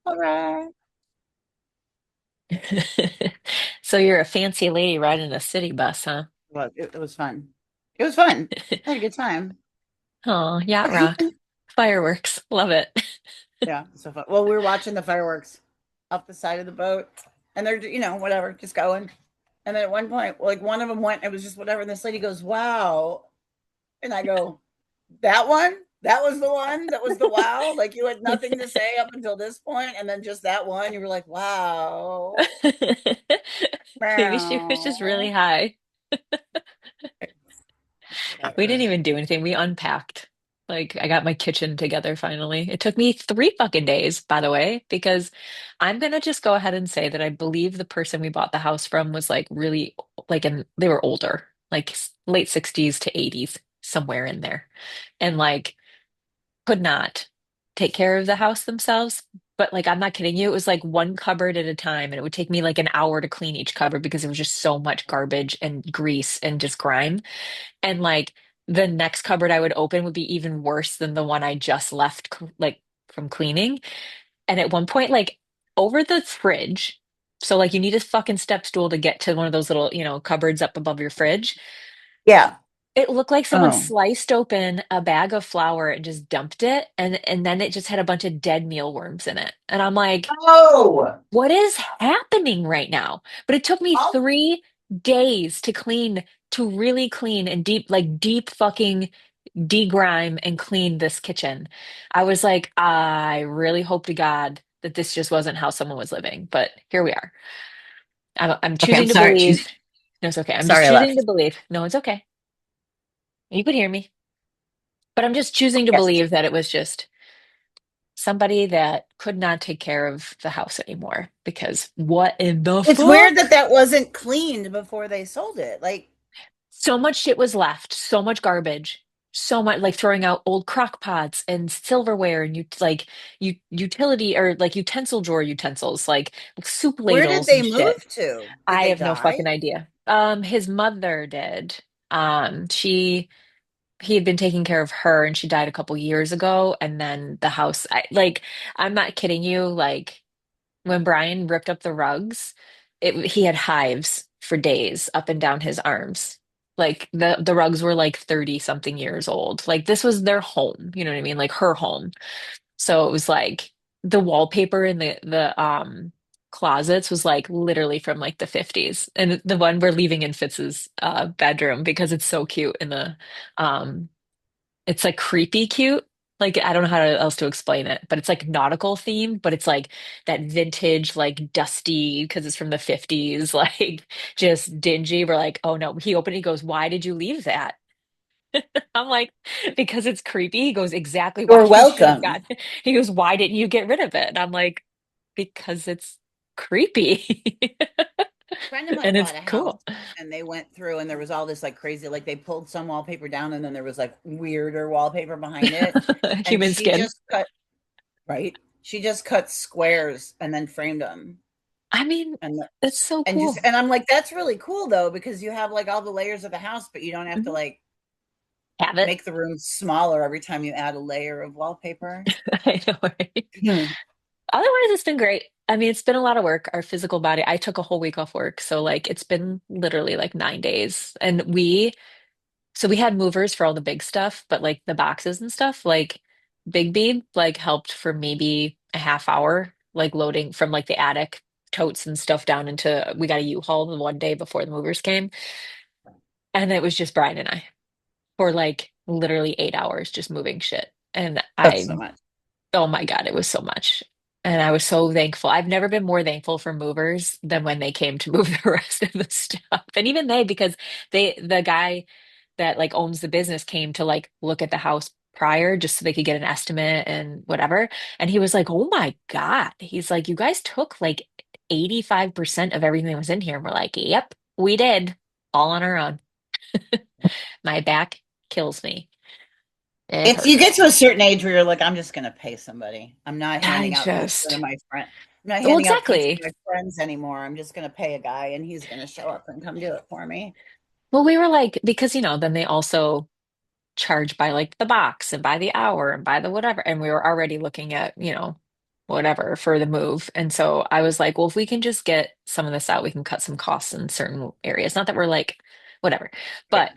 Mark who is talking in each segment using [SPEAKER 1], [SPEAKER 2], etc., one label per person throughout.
[SPEAKER 1] All right.
[SPEAKER 2] So you're a fancy lady riding a city bus, huh?
[SPEAKER 1] Well, it was fun. It was fun. I had a good time.
[SPEAKER 2] Oh, yacht rock. Fireworks. Love it.
[SPEAKER 1] Yeah, so fun. Well, we were watching the fireworks off the side of the boat, and they're, whatever, just going. And then at one point, like one of them went, it was just whatever. And this lady goes, "Wow," and I go, "That one? That was the one? That was the wow? Like you had nothing to say up until this point, and then just that one, you were like, wow,
[SPEAKER 2] Maybe she was just really
[SPEAKER 1] wow,
[SPEAKER 2] high. We didn't
[SPEAKER 1] whatever."
[SPEAKER 2] even do anything. We unpacked. Like, I got my kitchen together finally. It took me 3 fucking days, by the way, because I'm gonna just go ahead and say that I believe the person we bought the house from was like really they were older, like late 60s to 80s, somewhere in there. And like could not take care of the house themselves. But like, I'm not kidding you. It was like one cupboard at a time, and it would take me like an hour to clean each cupboard because it was just so much garbage and grease and just grime. And like the next cupboard I would open would be even worse than the one I just left like from cleaning. And at one point, like over the fridge, so like you need a fucking step stool to get to one of those little, cupboards up above your fridge.
[SPEAKER 1] Yeah.
[SPEAKER 2] It looked like someone
[SPEAKER 1] Oh.
[SPEAKER 2] sliced open a bag of flour and just dumped it, and then it just had a bunch of dead mealworms in it. And I'm like,
[SPEAKER 1] Oh.
[SPEAKER 2] what is happening right now? But it took me
[SPEAKER 1] I'll
[SPEAKER 2] 3 days to clean, to really clean and deep fucking degrime and clean this kitchen. I was like, I really hope to God that this just wasn't how someone was living. But here we are. I'm
[SPEAKER 1] Okay, I'm
[SPEAKER 2] choosing to
[SPEAKER 1] sorry.
[SPEAKER 2] believe. No, it's okay. I'm just
[SPEAKER 1] Sorry I
[SPEAKER 2] choosing to
[SPEAKER 1] left.
[SPEAKER 2] believe. No, it's okay. You could hear me. But I'm just choosing to
[SPEAKER 1] Yes.
[SPEAKER 2] believe that it was just somebody that could not take care of the house anymore. Because what in the
[SPEAKER 1] It's weird that
[SPEAKER 2] fuck?
[SPEAKER 1] that wasn't cleaned before they sold it. Like,
[SPEAKER 2] So much shit was left, so much garbage, so much like throwing out old crock pots and silverware and utility or like utensil drawer utensils, like soup
[SPEAKER 1] where did
[SPEAKER 2] ladles
[SPEAKER 1] they
[SPEAKER 2] and shit.
[SPEAKER 1] move to? Did
[SPEAKER 2] I
[SPEAKER 1] they
[SPEAKER 2] have no
[SPEAKER 1] die?
[SPEAKER 2] fucking idea. His mother did. She he had been taking care of her and she died a couple years ago. And then the house, I'm not kidding you. Like when Brian ripped up the rugs, he had hives for days up and down his arms. Like the rugs were like 30 something years old. Like this was their home, you know what I mean? Like her home. So it was like the wallpaper in the closets was like literally from like the 50s. And the one we're leaving in Fitz's bedroom because it's so cute in the um it's like creepy cute. Like I don't know else to explain it, but it's like nautical themed, but it's like that vintage, like dusty because it's from the 50s, like just dingy. We're like, oh no. He opened it, he goes, "Why did you leave that?" I'm like, because it's creepy. He goes, exactly why
[SPEAKER 1] You're
[SPEAKER 2] you should have
[SPEAKER 1] welcome.
[SPEAKER 2] gotten. He goes, "Why didn't you get rid of it?" And I'm like, because it's creepy.
[SPEAKER 1] A friend of mine
[SPEAKER 2] And it's
[SPEAKER 1] bought a house
[SPEAKER 2] cool.
[SPEAKER 1] and they went through and there was all this like crazy, like they pulled some wallpaper down and then there was like weirder wallpaper behind it. And
[SPEAKER 2] Human skin.
[SPEAKER 1] right? She just cut squares and then framed them.
[SPEAKER 2] I mean,
[SPEAKER 1] And
[SPEAKER 2] it's so
[SPEAKER 1] and just
[SPEAKER 2] cool.
[SPEAKER 1] and I'm like, that's really cool though, because you have like all the layers of the house, but you don't have to
[SPEAKER 2] Mhm.
[SPEAKER 1] like
[SPEAKER 2] Have it.
[SPEAKER 1] make the room smaller every time you add a layer of wallpaper.
[SPEAKER 2] I know, right?
[SPEAKER 1] Hmm.
[SPEAKER 2] Otherwise, it's been great. I mean, it's been a lot of work. Our physical body, I took a whole week off work. So, like, it's been literally like 9 days. And so we had movers for all the big stuff, but like the boxes and stuff, like Big B, like helped for maybe a half hour, like loading from like the attic totes and stuff down into, we got a U-Haul the one day before the movers came. And it was just Brian and I for like literally 8 hours just moving shit. And
[SPEAKER 1] That's so much.
[SPEAKER 2] oh my God, it was so much. And I was so thankful. I've never been more thankful for movers than when they came to move the rest of the stuff. And even they, because the guy that like owns the business came to like look at the house prior just so they could get an estimate and whatever. And he was like, "Oh my God." He's like, "You guys took like 85% of everything that was in here." And we're like, "Yep, we did. All on our own." My back kills me. It
[SPEAKER 1] It's you get to
[SPEAKER 2] hurts.
[SPEAKER 1] a certain age where you're like, I'm just gonna pay somebody. I'm not
[SPEAKER 2] I
[SPEAKER 1] handing out pizza to
[SPEAKER 2] just,
[SPEAKER 1] my friend. I'm not
[SPEAKER 2] well,
[SPEAKER 1] handing out pizza to
[SPEAKER 2] exactly.
[SPEAKER 1] my friends anymore. I'm just gonna pay a guy and he's gonna show up and come do it for me.
[SPEAKER 2] Well, we were like, because, then they also charge by like the box and by the hour and by the whatever. And we were already looking at, whatever for the move. And so I was like, well, if we can just get some of this out, we can cut some costs in certain areas. Not that we're like, whatever.
[SPEAKER 1] Right.
[SPEAKER 2] But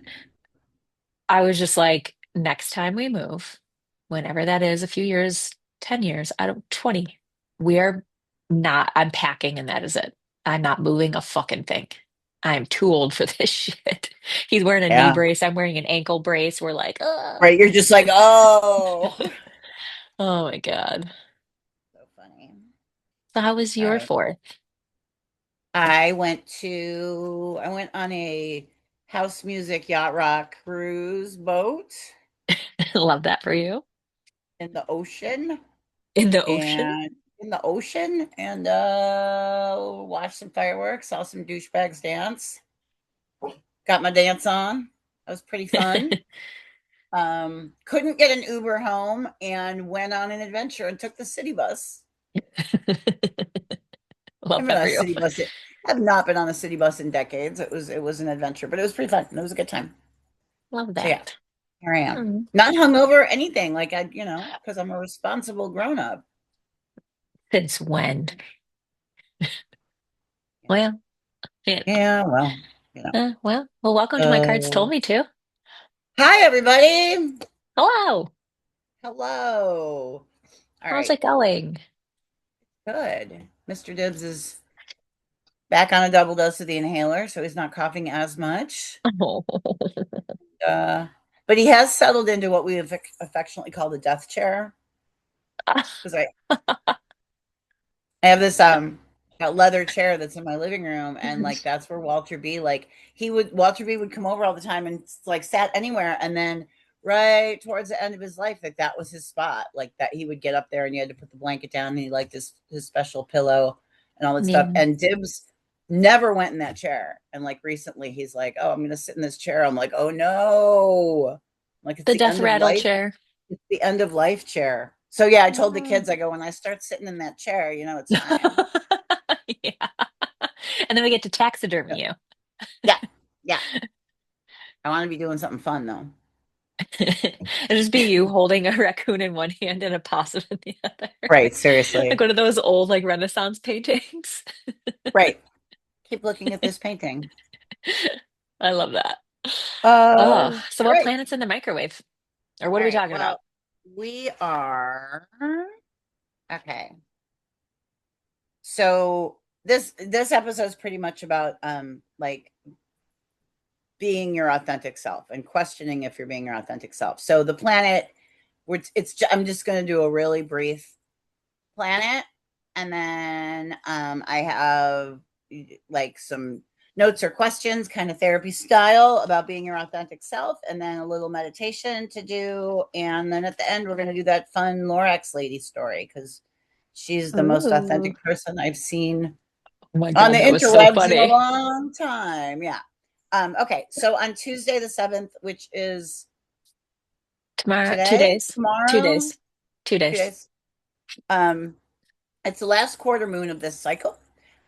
[SPEAKER 2] I was just like, next time we move, whenever that is, a few years, 10 years, I don't, 20, we are not, I'm packing and that is it. I'm not moving a fucking thing. I'm too old for this shit. He's wearing a knee
[SPEAKER 1] Yeah.
[SPEAKER 2] brace. I'm wearing an ankle brace. We're like,
[SPEAKER 1] Right. You're just like, oh.
[SPEAKER 2] oh my God.
[SPEAKER 1] So funny.
[SPEAKER 2] So how was
[SPEAKER 1] All
[SPEAKER 2] your
[SPEAKER 1] right.
[SPEAKER 2] fourth?
[SPEAKER 1] I went on a house music yacht rock cruise boat
[SPEAKER 2] Love that for you.
[SPEAKER 1] in the ocean
[SPEAKER 2] In the ocean?
[SPEAKER 1] and watched some fireworks, saw some douchebags dance, got my dance on. That was pretty fun. Couldn't get an Uber home and went on an adventure and took the city bus.
[SPEAKER 2] Love
[SPEAKER 1] I've been
[SPEAKER 2] that
[SPEAKER 1] on
[SPEAKER 2] for
[SPEAKER 1] a
[SPEAKER 2] you.
[SPEAKER 1] city bus. I've not been on a city bus in decades. It was an adventure, but it was pretty fun. It was a good time.
[SPEAKER 2] Love
[SPEAKER 1] So yeah,
[SPEAKER 2] that.
[SPEAKER 1] here I am.
[SPEAKER 2] Hmm.
[SPEAKER 1] Not hungover, anything. Like because I'm a responsible grown up.
[SPEAKER 2] Since when?
[SPEAKER 1] Yeah.
[SPEAKER 2] Well, yeah.
[SPEAKER 1] Yeah, well, you know.
[SPEAKER 2] Well, welcome to My Cards Told
[SPEAKER 1] So
[SPEAKER 2] Me To.
[SPEAKER 1] hi everybody.
[SPEAKER 2] Hello.
[SPEAKER 1] Hello. All
[SPEAKER 2] How's
[SPEAKER 1] right.
[SPEAKER 2] it going?
[SPEAKER 1] Good. Mr. Dibbs is back on a double dose of the inhaler, so he's not coughing as much.
[SPEAKER 2] Oh.
[SPEAKER 1] Uh, but he has settled into what we have affectionately call the death chair. Because I have this that leather chair that's in my living room, and like that's where Walter B would come over all the time and like sat anywhere, and then right towards the end of his life, like that was his spot, like that he would get up there and you had to put the blanket down, and he liked his special pillow and all that stuff.
[SPEAKER 2] Yeah.
[SPEAKER 1] And Dibs never went in that chair, and like recently he's like, oh, I'm gonna sit in this chair. I'm like, oh no, like it's
[SPEAKER 2] The
[SPEAKER 1] the
[SPEAKER 2] death
[SPEAKER 1] end of
[SPEAKER 2] rattle
[SPEAKER 1] life.
[SPEAKER 2] chair.
[SPEAKER 1] It's the end of life chair. So yeah, I told the
[SPEAKER 2] Oh.
[SPEAKER 1] kids, I go, when I start sitting in that chair, it's time.
[SPEAKER 2] Yeah. And then we get to taxidermy you.
[SPEAKER 1] Yeah. Yeah. I want to be doing something fun though.
[SPEAKER 2] It'll just be you holding a raccoon in one hand and a possum in the other.
[SPEAKER 1] Right.
[SPEAKER 2] Like
[SPEAKER 1] Seriously.
[SPEAKER 2] one of those old like Renaissance paintings.
[SPEAKER 1] Right. Keep looking at this painting.
[SPEAKER 2] I love that. Oh,
[SPEAKER 1] All
[SPEAKER 2] so what
[SPEAKER 1] right.
[SPEAKER 2] planet's in the microwave? Or what
[SPEAKER 1] All
[SPEAKER 2] are we
[SPEAKER 1] right.
[SPEAKER 2] talking about?
[SPEAKER 1] Well, we are okay. So this episode is pretty much about like being your authentic self and questioning if you're being your authentic self. So the planet, I'm just going to do a really brief planet, and then I have like some notes or questions, kind of therapy style, about being your authentic self, and then a little meditation to do, and then at the end we're going to do that fun Lorax lady story because she's the most
[SPEAKER 2] Ooh.
[SPEAKER 1] authentic person I've seen
[SPEAKER 2] Oh my
[SPEAKER 1] on the
[SPEAKER 2] God, that was so
[SPEAKER 1] interwebs in a
[SPEAKER 2] funny.
[SPEAKER 1] long time. Yeah. Okay, so on Tuesday the 7th, which is
[SPEAKER 2] Tomorrow, two
[SPEAKER 1] today,
[SPEAKER 2] days. Two
[SPEAKER 1] tomorrow,
[SPEAKER 2] days. 2 days.
[SPEAKER 1] 2 days. Um, it's the last quarter moon of this cycle.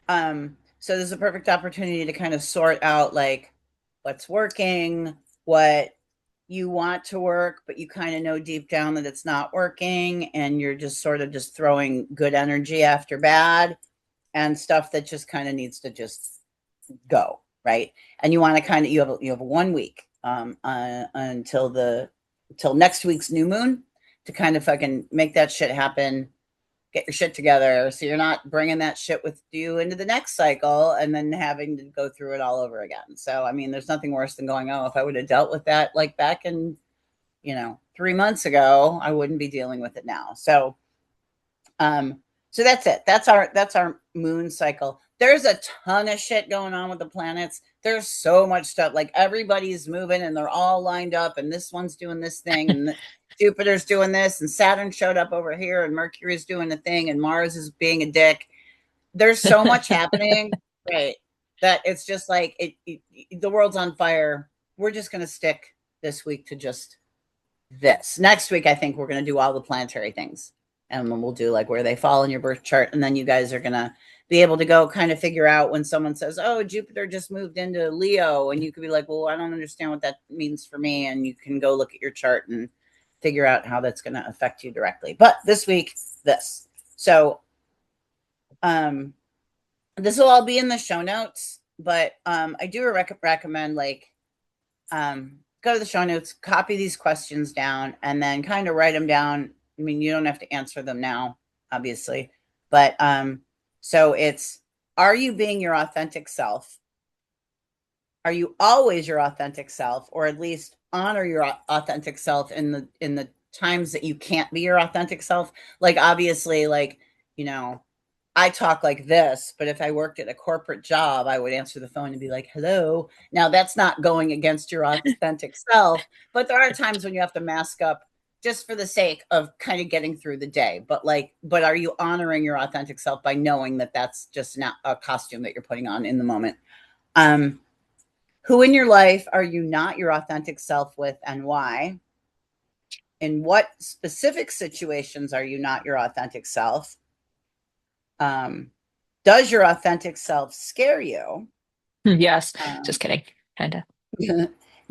[SPEAKER 1] So there's a perfect opportunity to kind of sort out like what's working, what you want to work, but you kind of know deep down that it's not working, and you're just sort of just throwing good energy after bad and stuff that just kind of needs to just go, right? And you want to kind of you have 1 week until next week's new moon to kind of fucking make that shit happen, get your shit together so you're not bringing that shit with you into the next cycle and then having to go through it all over again. So I mean, there's nothing worse than going, oh, if I would have dealt with that like back in 3 months ago, I wouldn't be dealing with it now. Um so that's it. That's our moon cycle. There's a ton of shit going on with the planets. There's so much stuff. Like everybody's moving and they're all lined up, and this one's doing this thing, and Jupiter's doing this, and Saturn showed up over here, and Mercury's doing a thing, and Mars is being a dick. There's so much happening, right? That it's just like the world's on fire. We're just gonna stick this week to just this. Next week, I think we're going to do all the planetary things, and then we'll do like where they fall in your birth chart. And then you guys are going to be able to go kind of figure out when someone says, oh, Jupiter just moved into Leo. And you could be like, well, I don't understand what that means for me. And you can go look at your chart and figure out how that's going to affect you directly. But this week, this. So, um, this will all be in the show notes, but I do recommend like go to the show notes, copy these questions down, and then kind of write them down. I mean, you don't have to answer them now, obviously, but so it's, are you being your authentic self? Are you always your authentic self, or at least honor your authentic self in the times that you can't be your authentic self? Like obviously, like, you know, I talk like this, but if I worked at a corporate job, I would answer the phone and be like, hello. Now, that's not going against your authentic self, but there are times when you have to mask up just for the sake of kind of getting through the day. But like, but are you honoring your authentic self by knowing that that's just not a costume that you're putting on in the moment? Um, who in your life are you not your authentic self with, and why? In what specific situations are you not your authentic self? Um, does your authentic self scare you?
[SPEAKER 2] Yes,
[SPEAKER 1] Um,
[SPEAKER 2] just kidding. Kinda.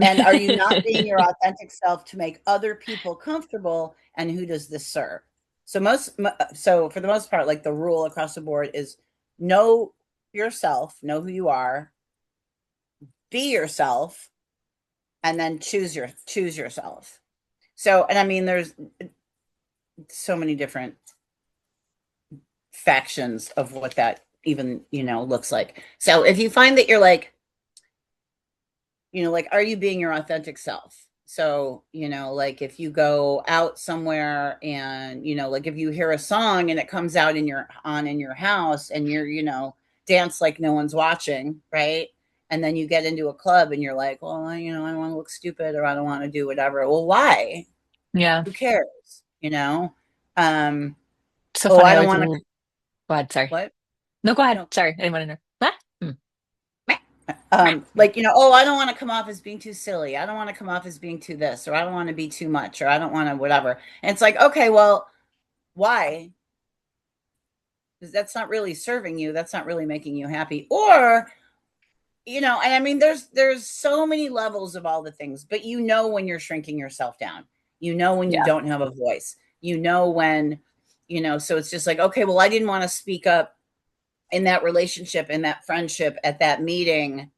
[SPEAKER 1] and are you not being your authentic self to make other people comfortable? And who does this serve? So for the most part, like the rule across the board is know yourself, know who you are, be yourself, and then choose yourself. So, and I mean, there's so many different factions of what that even, looks like. So if you find that you're like, like, are you being your authentic self? So, like if you go out somewhere and, like if you hear a song and it comes out in your house and you're, dance like no one's watching, right? And then you get into a club and you're like, well, I don't want to look stupid or I don't want to do whatever. Well, why?
[SPEAKER 2] Yeah.
[SPEAKER 1] Who cares? Um,
[SPEAKER 2] So
[SPEAKER 1] oh,
[SPEAKER 2] funny.
[SPEAKER 1] I
[SPEAKER 2] I
[SPEAKER 1] don't
[SPEAKER 2] was,
[SPEAKER 1] want to,
[SPEAKER 2] go ahead. Sorry.
[SPEAKER 1] what?
[SPEAKER 2] No, go ahead.
[SPEAKER 1] No,
[SPEAKER 2] Sorry. I didn't want to know. Ah,
[SPEAKER 1] like, oh, I don't want to come off as being too silly. I don't want to come off as being too this, or I don't want to be too much, or I don't want to whatever. And it's like, okay, well, why? Because that's not really serving you. That's not really making you happy. Or, and I mean, there's so many levels of all the things, but when you're shrinking yourself down. When you
[SPEAKER 2] yeah.
[SPEAKER 1] don't have a voice. When, so it's just like, okay, well, I didn't want to speak up in that relationship, in that friendship, at that meeting,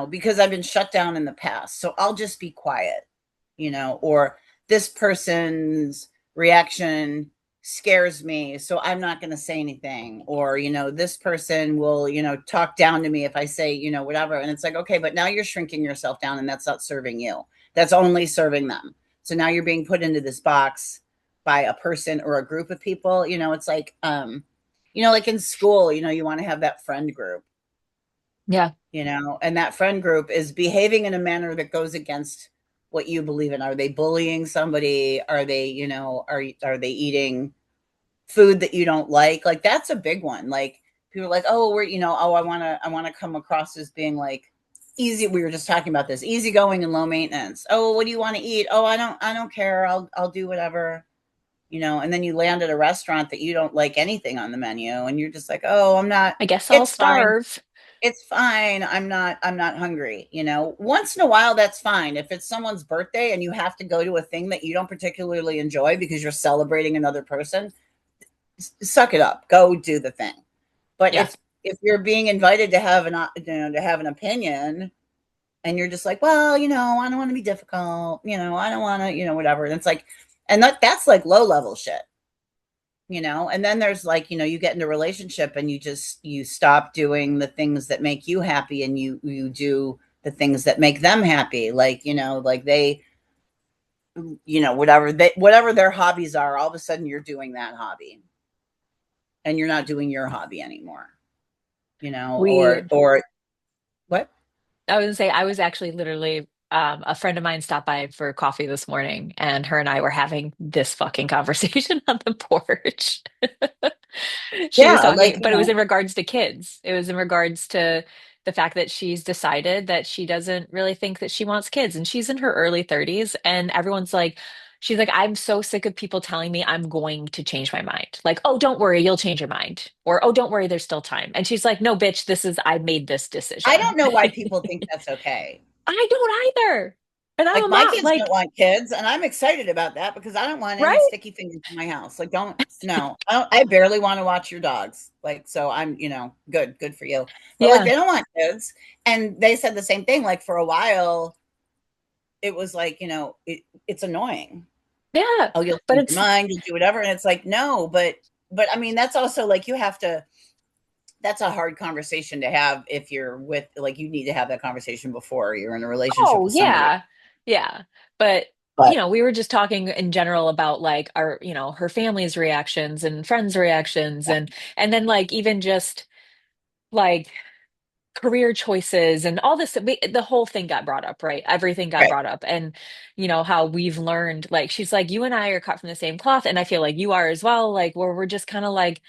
[SPEAKER 1] because I've been shut down in the past. So I'll just be quiet, or this person's reaction scares me. So I'm not going to say anything. Or, this person will, talk down to me if I say, whatever. And it's like, okay, but now you're shrinking yourself down and that's not serving you. That's only serving them. So now you're being put into this box by a person or a group of people. It's like, like in school, you want to have that friend group,
[SPEAKER 2] Yeah.
[SPEAKER 1] and that friend group is behaving in a manner that goes against what you believe in. Are they bullying somebody? Are they, are they eating food that you don't like? Like that's a big one. Like people are like, oh, I want to come across as being like easy. We were just talking about this, easygoing and low maintenance. Oh, what do you want to eat? Oh, I don't care. I'll do whatever. And then you land at a restaurant that you don't like anything on the menu, and you're just like, oh, I'm not.
[SPEAKER 2] I guess I'll
[SPEAKER 1] It's fine,
[SPEAKER 2] starve.
[SPEAKER 1] it's fine. I'm not hungry. Once in a while, that's fine. If it's someone's birthday and you have to go to a thing that you don't particularly enjoy because you're celebrating another person, suck it up. Go do the thing. But
[SPEAKER 2] Yeah.
[SPEAKER 1] if you're being invited to have to have an opinion, and you're just like, well, I don't want to be difficult. I don't want to, whatever. And it's like, and that's like low level shit. And then there's like, you get into a relationship and you stop doing the things that make you happy, and you do the things that make them happy, like, like they, whatever their hobbies are, all of a sudden you're doing that hobby and you're not doing your hobby anymore,
[SPEAKER 2] We
[SPEAKER 1] or what?
[SPEAKER 2] I was gonna say I was actually literally a friend of mine stopped by for coffee this morning, and her and I were having this fucking conversation on the porch. She was
[SPEAKER 1] Yeah, like,
[SPEAKER 2] talking, but it was in regards to kids. It was in regards to the fact that she's decided that she doesn't really think that she wants kids, and she's in her early 30s, and everyone's like, she's like, I'm so sick of people telling me I'm going to change my mind. Like, oh, don't worry, you'll change your mind. Or, oh, don't worry, there's still time. And she's like, no, bitch, I made this
[SPEAKER 1] I
[SPEAKER 2] decision.
[SPEAKER 1] don't know why people think that's okay.
[SPEAKER 2] I don't either. And I'm
[SPEAKER 1] Like
[SPEAKER 2] a
[SPEAKER 1] my
[SPEAKER 2] mom,
[SPEAKER 1] kids don't
[SPEAKER 2] like,
[SPEAKER 1] want kids, and I'm excited about that because I don't want any
[SPEAKER 2] right?
[SPEAKER 1] sticky fingers in my house. Like, don't no, I barely want to watch your dogs. Like, so I'm, good for you. But like,
[SPEAKER 2] Yeah.
[SPEAKER 1] they don't want kids, and they said the same thing. Like for a while, it was like, it's annoying.
[SPEAKER 2] Yeah.
[SPEAKER 1] Oh, you'll
[SPEAKER 2] But
[SPEAKER 1] change your
[SPEAKER 2] it's,
[SPEAKER 1] mind, you'll do whatever, and it's like, no, but I mean, that's also like you have to. That's a hard conversation to have if you're with, like, you need to have that conversation before you're in a relationship
[SPEAKER 2] oh,
[SPEAKER 1] with somebody.
[SPEAKER 2] yeah. Yeah. But,
[SPEAKER 1] But
[SPEAKER 2] we were just talking in general about like our, her family's reactions and friends' reactions and then like even just like career choices and all this the whole thing got brought up, right? Everything got
[SPEAKER 1] right,
[SPEAKER 2] brought up. And how we've learned, like she's like, you and I are cut from the same cloth, and I feel like you are as well, like where we're just kind of like,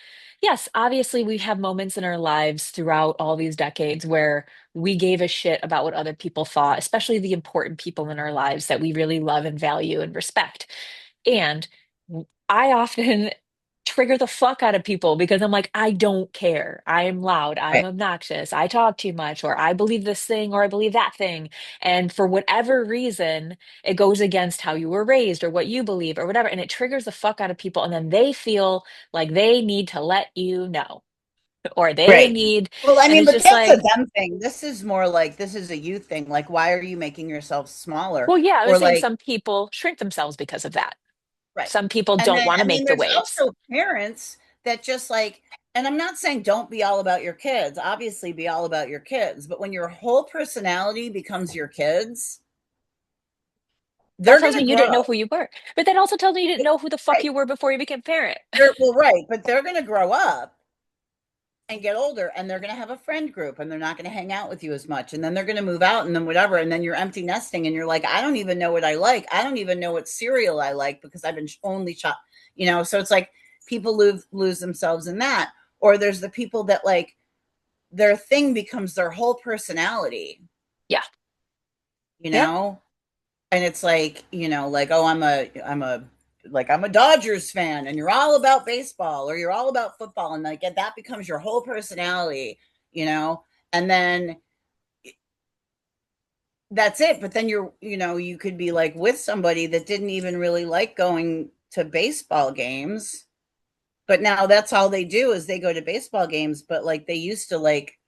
[SPEAKER 2] yes, obviously we have moments in our lives throughout all these decades where we gave a shit about what other people thought, especially the important people in our lives that we really love and value and respect. And I often trigger the fuck out of people because I'm like, I don't care. I'm loud. I'm
[SPEAKER 1] right.
[SPEAKER 2] obnoxious. I talk too much, or I believe this thing, or I believe that thing. And for whatever reason, it goes against how you were raised or what you believe or whatever. And it triggers the fuck out of people. And then they feel like they need to let you know, or they
[SPEAKER 1] Right.
[SPEAKER 2] need,
[SPEAKER 1] Well, I
[SPEAKER 2] and
[SPEAKER 1] mean,
[SPEAKER 2] it's
[SPEAKER 1] but
[SPEAKER 2] just
[SPEAKER 1] that's a
[SPEAKER 2] like,
[SPEAKER 1] them thing. This is more like this is a you thing. Like, why are you making yourself smaller?
[SPEAKER 2] well, yeah, I was
[SPEAKER 1] Or
[SPEAKER 2] saying
[SPEAKER 1] like,
[SPEAKER 2] some people shrink themselves because of that.
[SPEAKER 1] right.
[SPEAKER 2] Some people
[SPEAKER 1] And
[SPEAKER 2] don't
[SPEAKER 1] then,
[SPEAKER 2] want
[SPEAKER 1] I
[SPEAKER 2] to
[SPEAKER 1] mean,
[SPEAKER 2] make the
[SPEAKER 1] there's
[SPEAKER 2] waves.
[SPEAKER 1] also parents that just like, and I'm not saying don't be all about your kids. Obviously, be all about your kids. But when your whole personality becomes your kids,
[SPEAKER 2] That
[SPEAKER 1] they're
[SPEAKER 2] tells
[SPEAKER 1] going
[SPEAKER 2] me
[SPEAKER 1] to
[SPEAKER 2] you didn't know
[SPEAKER 1] grow.
[SPEAKER 2] who you were. But that also tells me you didn't know who the fuck
[SPEAKER 1] Right.
[SPEAKER 2] you were before you became a parent.
[SPEAKER 1] Well, right. But they're going to grow up and get older, and they're going to have a friend group, and they're not going to hang out with you as much, and then they're going to move out, and then whatever, and then you're empty nesting, and you're like, I don't even know what I like. I don't even know what cereal I like because I've been only shot, so it's like people lose themselves in that. Or there's the people that like their thing becomes their whole personality,
[SPEAKER 2] Yeah.
[SPEAKER 1] you
[SPEAKER 2] Yeah.
[SPEAKER 1] know and it's like, like, oh, I'm a Dodgers fan, and you're all about baseball, or you're all about football, and like that becomes your whole personality, you know and then that's it. But then you could be like with somebody that didn't even really like going to baseball games, but now that's all they do is they go to baseball games. But like they used to like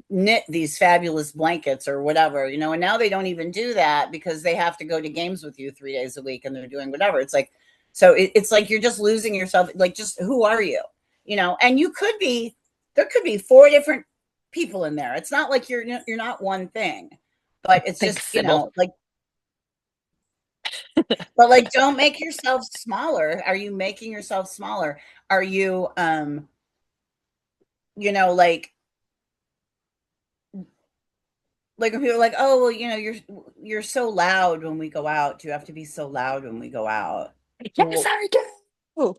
[SPEAKER 1] knit these fabulous blankets or whatever, and now they don't even do that because they have to go to games with you 3 days a week, and they're doing whatever. It's like, so it's like you're just losing yourself. Like, just who are you? And there could be four different people in there. It's not like you're not one thing, but it's
[SPEAKER 2] Thanks,
[SPEAKER 1] just,
[SPEAKER 2] Sybil.
[SPEAKER 1] like, but like, don't make yourself smaller. Are you making yourself smaller? Are you, like, when people are like, oh, well, you're so loud when we go out. Do you have to be so loud when we go out?
[SPEAKER 2] Yes,
[SPEAKER 1] Well,
[SPEAKER 2] I do.
[SPEAKER 1] well,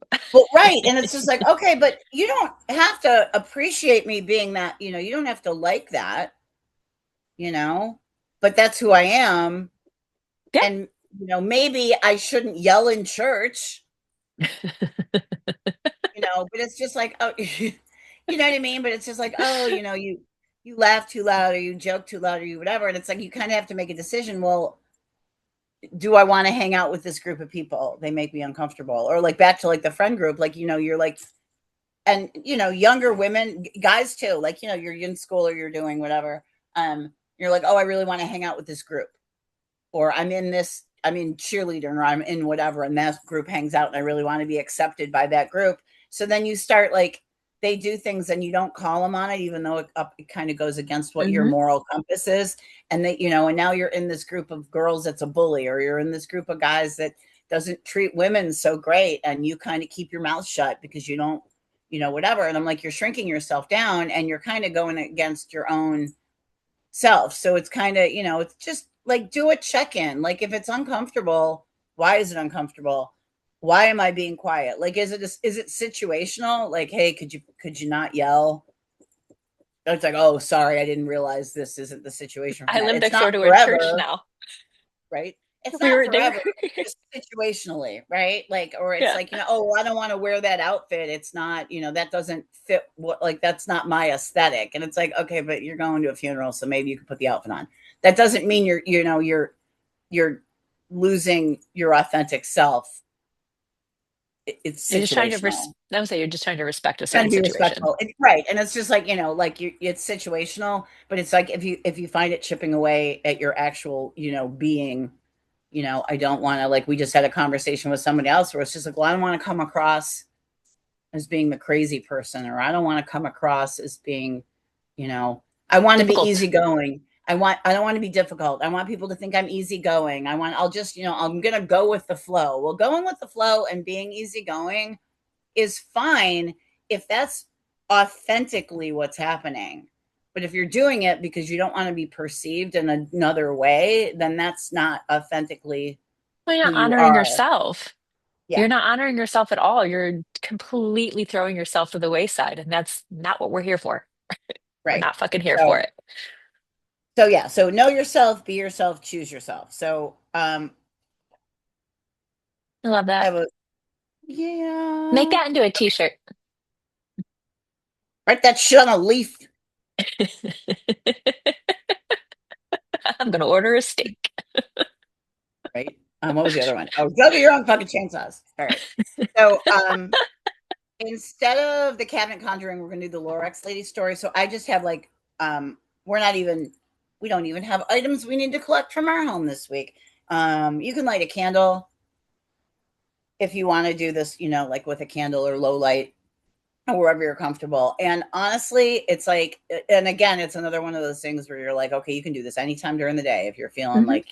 [SPEAKER 1] right. And it's just like, okay, but you don't have to appreciate me being that, you don't have to like that, you know, but that's who I am.
[SPEAKER 2] Yeah.
[SPEAKER 1] And, maybe I shouldn't yell in church, but it's just like, oh, you know what I mean? But it's just like, oh, you laugh too loud, or you joke too loud, or you whatever. And it's like, you kind of have to make a decision. Well, do I want to hang out with this group of people? They make me uncomfortable. Or like back to like the friend group, like, you're like, and younger women, guys too, like, you're in school or you're doing whatever. You're like, oh, I really want to hang out with this group, or I'm in cheerleader, or I'm in whatever, and that group hangs out, and I really want to be accepted by that group. So then you start like, they do things and you don't call them on it, even though it kind of goes against what your
[SPEAKER 2] Hmm.
[SPEAKER 1] moral compass is. And and now you're in this group of girls that's a bully, or you're in this group of guys that doesn't treat women so great, and you kind of keep your mouth shut because you don't, whatever. And I'm like, you're shrinking yourself down, and you're kind of going against your own self. So it's kind of, it's just like, do a check in. Like, if it's uncomfortable, why is it uncomfortable? Why am I being quiet? Like, is it situational? Like, hey, could you not yell? It's like, oh, sorry, I didn't realize this isn't the situation for
[SPEAKER 2] I
[SPEAKER 1] that.
[SPEAKER 2] live
[SPEAKER 1] It's
[SPEAKER 2] next
[SPEAKER 1] not
[SPEAKER 2] door to a church
[SPEAKER 1] forever,
[SPEAKER 2] now.
[SPEAKER 1] right? It's
[SPEAKER 2] We
[SPEAKER 1] not
[SPEAKER 2] were there.
[SPEAKER 1] forever. It's just situationally, right? Like, or it's
[SPEAKER 2] Yeah.
[SPEAKER 1] like, oh, I don't want to wear that outfit. It's not, that doesn't fit like, that's not my aesthetic. And it's like, okay, but you're going to a funeral, so maybe you can put the outfit on. That doesn't mean you're you're losing your authentic self. It's
[SPEAKER 2] You're just trying to
[SPEAKER 1] situational.
[SPEAKER 2] I would say you're just trying to respect a
[SPEAKER 1] Trying
[SPEAKER 2] certain
[SPEAKER 1] to be
[SPEAKER 2] situation.
[SPEAKER 1] respectful, right? And it's just like, like it's situational, but it's like if you find it chipping away at your actual, being, I don't want to, like, we just had a conversation with somebody else where it's just like, well, I don't want to come across as being the crazy person, or I don't want to come across as being, you know, I want to be
[SPEAKER 2] Difficult.
[SPEAKER 1] easygoing. I don't want to be difficult. I want people to think I'm easygoing. I'll just, I'm going to go with the flow. Well, going with the flow and being easygoing is fine if that's authentically what's happening. But if you're doing it because you don't want to be perceived in another way, then that's not authentically
[SPEAKER 2] Well, you're
[SPEAKER 1] who
[SPEAKER 2] not
[SPEAKER 1] you
[SPEAKER 2] honoring
[SPEAKER 1] are.
[SPEAKER 2] yourself.
[SPEAKER 1] Yeah,
[SPEAKER 2] You're not honoring yourself at all. You're completely throwing yourself to the wayside, and that's not what we're here for. We're
[SPEAKER 1] right.
[SPEAKER 2] not fucking here for
[SPEAKER 1] So
[SPEAKER 2] it.
[SPEAKER 1] so yeah, so know yourself, be yourself, choose yourself. So
[SPEAKER 2] I love
[SPEAKER 1] I
[SPEAKER 2] that.
[SPEAKER 1] have a
[SPEAKER 2] Make
[SPEAKER 1] yeah.
[SPEAKER 2] that into a t-shirt.
[SPEAKER 1] Write that shit on a leaf,
[SPEAKER 2] I'm gonna order a steak.
[SPEAKER 1] right? What was the other one? Oh, go get your own fucking chainsaws. All right. So instead of the cabinet conjuring, we're gonna do the Lorax lady story. So I just have like we're not even we don't even have items we need to collect from our home this week. You can light a candle if you want to do this, like with a candle or low light or wherever you're comfortable. And honestly, it's like, and again, it's another one of those things where you're like, okay, you can do this anytime during the day if you're feeling
[SPEAKER 2] Hmm.
[SPEAKER 1] like,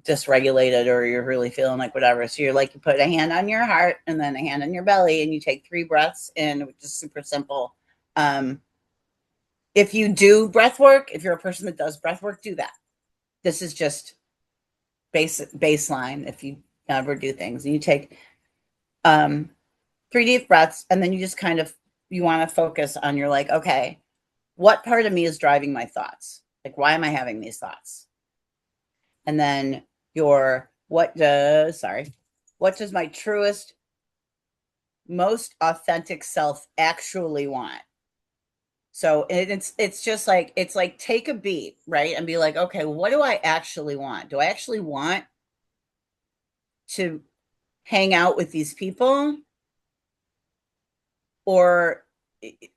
[SPEAKER 1] dysregulated, or you're really feeling like whatever. So you're like, you put a hand on your heart and then a hand on your belly, and you take 3 breaths in, which is super simple. Um, if you do breath work, if you're a person that does breath work, do that. This is just baseline. If you never do things, and you take um, 3 deep breaths, and then you just kind of you want to focus on, you're like, okay, what part of me is driving my thoughts? Like, why am I having these thoughts? And then your what does my truest, most authentic self actually want? So it's just like, it's like, take a beat, right? And be like, okay, what do I actually want? Do I actually want to hang out with these people? Or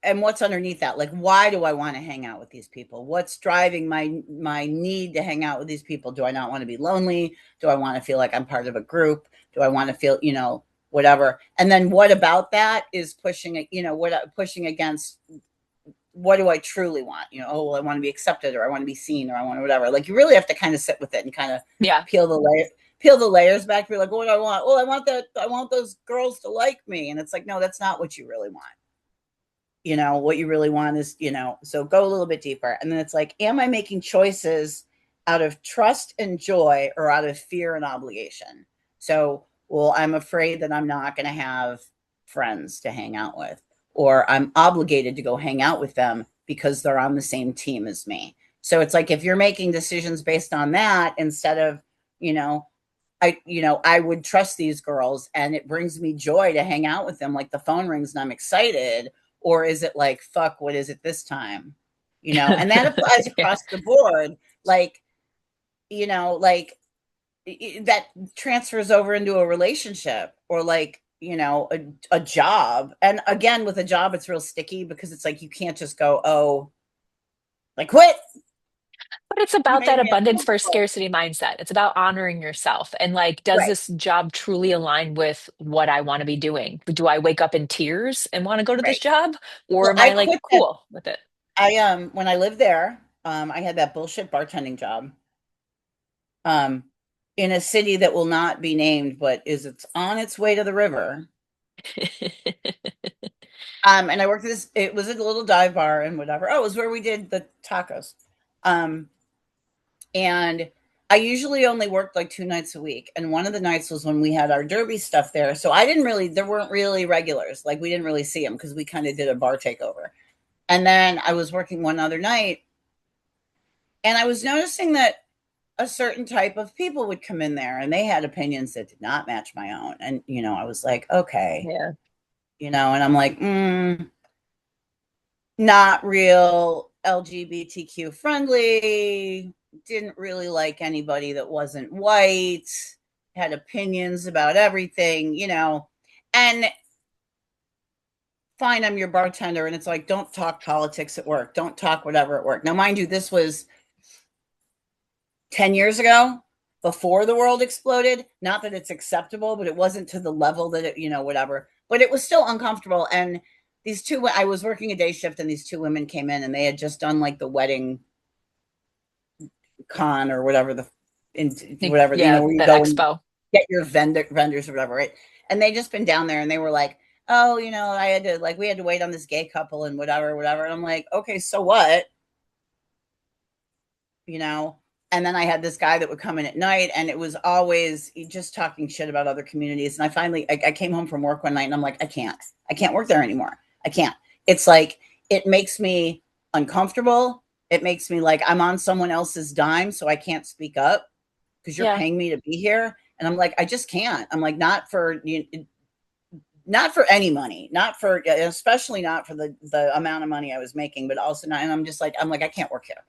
[SPEAKER 1] and what's underneath that? Like, why do I want to hang out with these people? What's driving my need to hang out with these people? Do I not want to be lonely? Do I want to feel like I'm part of a group? Do I want to feel, whatever? And then what about that is pushing it, pushing against, what do I truly want? Oh, well, I want to be accepted, or I want to be seen, or I want to whatever. Like, you really have to kind of sit with it and kind of
[SPEAKER 2] Yeah.
[SPEAKER 1] peel the layer, peel the layers back. Be like, what do I want? Well, I want those girls to like me. And it's like, no, that's not what you really want. What you really want is, so go a little bit deeper. And then it's like, am I making choices out of trust and joy, or out of fear and obligation? So, well, I'm afraid that I'm not going to have friends to hang out with, or I'm obligated to go hang out with them because they're on the same team as me. So it's like, if you're making decisions based on that, instead of, you know, I would trust these girls and it brings me joy to hang out with them. Like, the phone rings and I'm excited. Or is it like, fuck, what is it this time? And that applies
[SPEAKER 2] Yeah.
[SPEAKER 1] across the board. Like, like that transfers over into a relationship, or like, a job. And again, with a job, it's real sticky because it's like, you can't just go, oh, like, quit.
[SPEAKER 2] But it's
[SPEAKER 1] You
[SPEAKER 2] about
[SPEAKER 1] made
[SPEAKER 2] that
[SPEAKER 1] me
[SPEAKER 2] abundance for
[SPEAKER 1] uncomfortable.
[SPEAKER 2] scarcity mindset. It's about honoring yourself. And like, does
[SPEAKER 1] Right,
[SPEAKER 2] this job truly align with what I want to be doing? Do I wake up in tears and want to go to this
[SPEAKER 1] right.
[SPEAKER 2] job? Or
[SPEAKER 1] Well,
[SPEAKER 2] am
[SPEAKER 1] I
[SPEAKER 2] I like
[SPEAKER 1] quit that.
[SPEAKER 2] cool with it?
[SPEAKER 1] When I lived there, I had that bullshit bartending job, um, in a city that will not be named, but it's on its way to the river. And I worked at this, it was a little dive bar and whatever. Oh, it was where we did the tacos. Um, and I usually only worked like 2 nights a week. And one of the nights was when we had our derby stuff there. So there weren't really regulars. Like, we didn't really see them because we kind of did a bar takeover. And then I was working one other night, and I was noticing that a certain type of people would come in there and they had opinions that did not match my own. And, I was like, okay,
[SPEAKER 2] Yeah.
[SPEAKER 1] and I'm like, not real LGBTQ friendly. didn't really like anybody that wasn't white, had opinions about everything, and fine, I'm your bartender. And it's like, don't talk politics at work. Don't talk whatever at work. Now, mind you, this was 10 years ago before the world exploded. Not that it's acceptable, but it wasn't to the level that it, whatever. But it was still uncomfortable. And I was working a day shift and these two women came in and they had just done like the wedding con or whatever whatever,
[SPEAKER 2] Yeah,
[SPEAKER 1] where you
[SPEAKER 2] that
[SPEAKER 1] go and
[SPEAKER 2] expo.
[SPEAKER 1] get your vendors or whatever, right? And they just been down there and they were like, oh, we had to wait on this gay couple and whatever. And I'm like, okay, so what? you know and then I had this guy that would come in at night and it was always just talking shit about other communities. And I came home from work one night and I'm like, I can't work there anymore. I can't. It's like, it makes me uncomfortable. It makes me like I'm on someone else's dime, so I can't speak up because you're
[SPEAKER 2] Yeah.
[SPEAKER 1] paying me to be here. And I'm like, I just can't. I'm like, not for any money, not for, especially not for the amount of money I was making, but also not. And I'm like, I can't work here.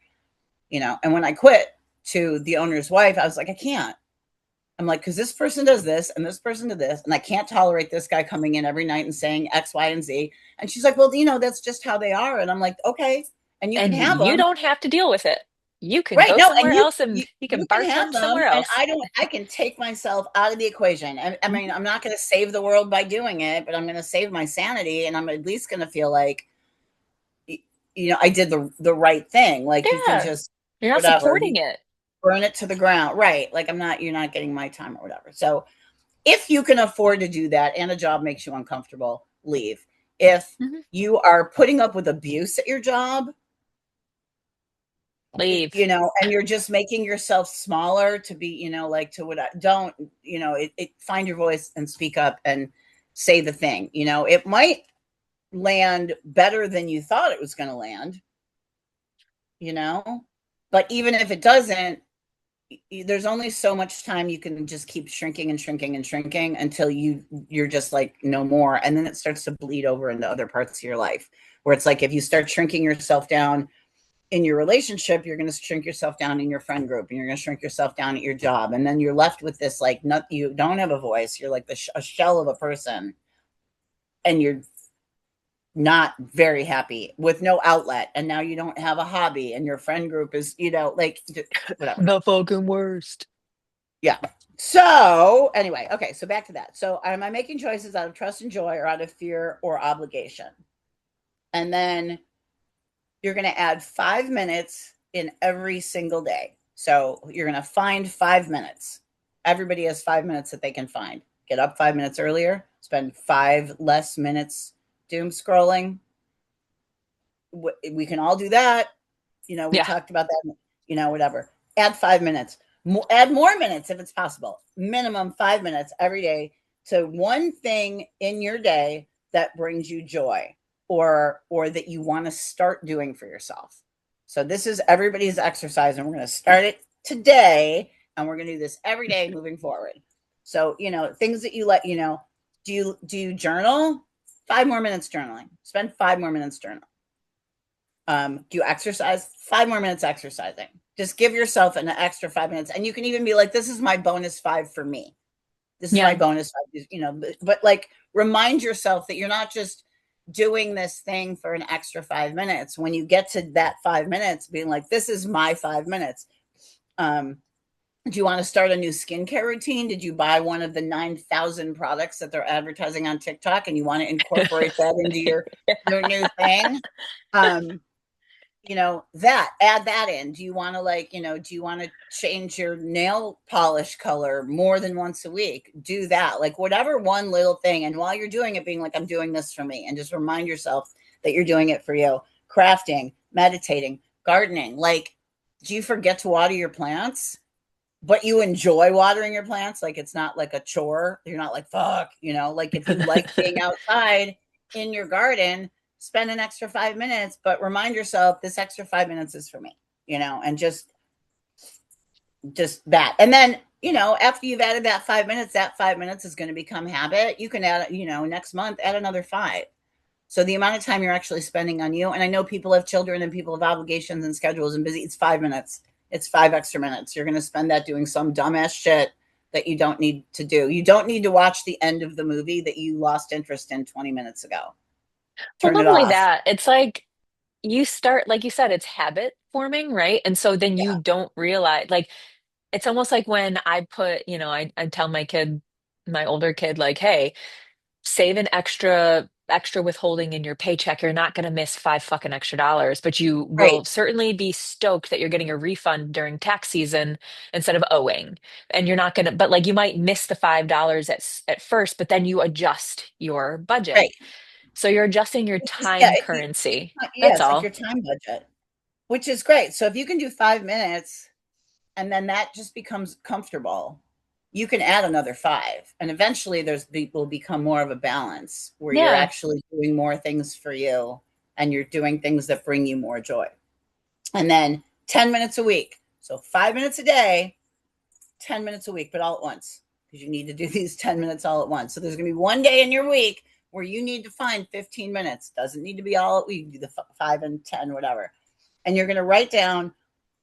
[SPEAKER 1] And when I quit to the owner's wife, I was like, I can't. I'm like, because this person does this and this person did this, and I can't tolerate this guy coming in every night and saying X, Y, and Z. And she's like, well, that's just how they are. And I'm like, okay, and you can
[SPEAKER 2] And
[SPEAKER 1] have
[SPEAKER 2] you
[SPEAKER 1] them.
[SPEAKER 2] don't have to deal with it. You can
[SPEAKER 1] Right.
[SPEAKER 2] go
[SPEAKER 1] No, and
[SPEAKER 2] somewhere
[SPEAKER 1] you
[SPEAKER 2] else
[SPEAKER 1] you
[SPEAKER 2] and you can
[SPEAKER 1] you can have
[SPEAKER 2] bartend
[SPEAKER 1] them,
[SPEAKER 2] somewhere
[SPEAKER 1] and
[SPEAKER 2] else.
[SPEAKER 1] I can take myself out of the equation. I mean,
[SPEAKER 2] Mhm.
[SPEAKER 1] I'm not going to save the world by doing it, but I'm going to save my sanity, and I'm at least going to feel like, I did the right thing. Like, you can
[SPEAKER 2] Yeah.
[SPEAKER 1] just
[SPEAKER 2] You're not
[SPEAKER 1] whatever,
[SPEAKER 2] supporting it.
[SPEAKER 1] burn it to the ground, right? Like, you're not getting my time or whatever. So if you can afford to do that and a job makes you uncomfortable, leave. If
[SPEAKER 2] Mhm.
[SPEAKER 1] you are putting up with abuse at your job,
[SPEAKER 2] Leave.
[SPEAKER 1] and you're just making yourself smaller to be, like, to what I don't, find your voice and speak up and say the thing. It might land better than you thought it was going to land, you know, but even if it doesn't, there's only so much time you can just keep shrinking and shrinking and shrinking until you're just like no more. And then it starts to bleed over into other parts of your life, where it's like, if you start shrinking yourself down in your relationship, you're going to shrink yourself down in your friend group, and you're going to shrink yourself down at your job. And then you're left with this, like, not, you don't have a voice. You're like a shell of a person, and you're not very happy with no outlet. And now you don't have a hobby, and your friend group is, like, whatever.
[SPEAKER 2] The fucking worst.
[SPEAKER 1] Yeah. So anyway, okay. So back to that. So am I making choices out of trust and joy, or out of fear or obligation? And then you're going to add 5 minutes in every single day. So you're going to find 5 minutes. Everybody has 5 minutes that they can find. Get up 5 minutes earlier, spend 5 less minutes doom scrolling. We can all do that. We
[SPEAKER 2] Yeah.
[SPEAKER 1] talked about that, whatever. Add 5 minutes. Add more minutes if it's possible. Minimum 5 minutes every day to one thing in your day that brings you joy, or that you want to start doing for yourself. So this is everybody's exercise, and we're going to start it today, and we're going to do this every day moving forward. So, things that you let, do you journal? 5 more minutes journaling. Spend 5 more minutes journaling. Do you exercise? 5 more minutes exercising. Just give yourself an extra 5 minutes. And you can even be like, this is my bonus five for me. This is my
[SPEAKER 2] Yeah.
[SPEAKER 1] bonus five, but like, remind yourself that you're not just doing this thing for an extra 5 minutes. When you get to that 5 minutes, being like, this is my 5 minutes. Do you want to start a new skincare routine? Did you buy one of the 9,000 products that they're advertising on TikTok, and you want to incorporate that into your new thing? Um, that add that in. Do you want to, like, do you want to change your nail polish color more than once a week? Do that, like, whatever one little thing. And while you're doing it, being like, I'm doing this for me, and just remind yourself that you're doing it for you. Crafting, meditating, gardening. Like, do you forget to water your plants, but you enjoy watering your plants? Like, it's not like a chore. You're not like, fuck, like, if you like being outside in your garden, spend an extra 5 minutes, but remind yourself, this extra 5 minutes is for me, and just that. And then, after you've added that 5 minutes is going to become habit. You can add, next month, add another five. So the amount of time you're actually spending on you. And I know people have children and people have obligations and schedules and busy. It's 5 minutes. It's 5 extra minutes. You're going to spend that doing some dumbass shit that you don't need to do. You don't need to watch the end of the movie that you lost interest in 20 minutes ago.
[SPEAKER 2] Well,
[SPEAKER 1] Turn
[SPEAKER 2] not
[SPEAKER 1] it
[SPEAKER 2] only
[SPEAKER 1] off.
[SPEAKER 2] that, it's like you start, like you said, it's habit forming, right? And so then
[SPEAKER 1] Yeah.
[SPEAKER 2] you don't realize, like, it's almost like when I put, I tell my kid, my older kid, like, hey, save an extra withholding in your paycheck. You're not going to miss five fucking extra dollars, but you
[SPEAKER 1] Right.
[SPEAKER 2] will certainly be stoked that you're getting a refund during tax season instead of owing. And you're not going to, but like you might miss the $5 at first, but then you adjust your budget.
[SPEAKER 1] Right.
[SPEAKER 2] So you're adjusting your
[SPEAKER 1] It's just, yeah.
[SPEAKER 2] time currency.
[SPEAKER 1] Yeah.
[SPEAKER 2] That's
[SPEAKER 1] It's like
[SPEAKER 2] all.
[SPEAKER 1] your time budget, which is great. So if you can do 5 minutes and then that just becomes comfortable, you can add another five. And eventually will become more of a balance where you're
[SPEAKER 2] Yeah.
[SPEAKER 1] actually doing more things for you and you're doing things that bring you more joy. And then 10 minutes a week. So 5 minutes a day, 10 minutes a week, but all at once because you need to do these 10 minutes all at once. So there's going to be one day in your week where you need to find 15 minutes. Doesn't need to be all at week, do the 5 and 10, whatever. And you're going to write down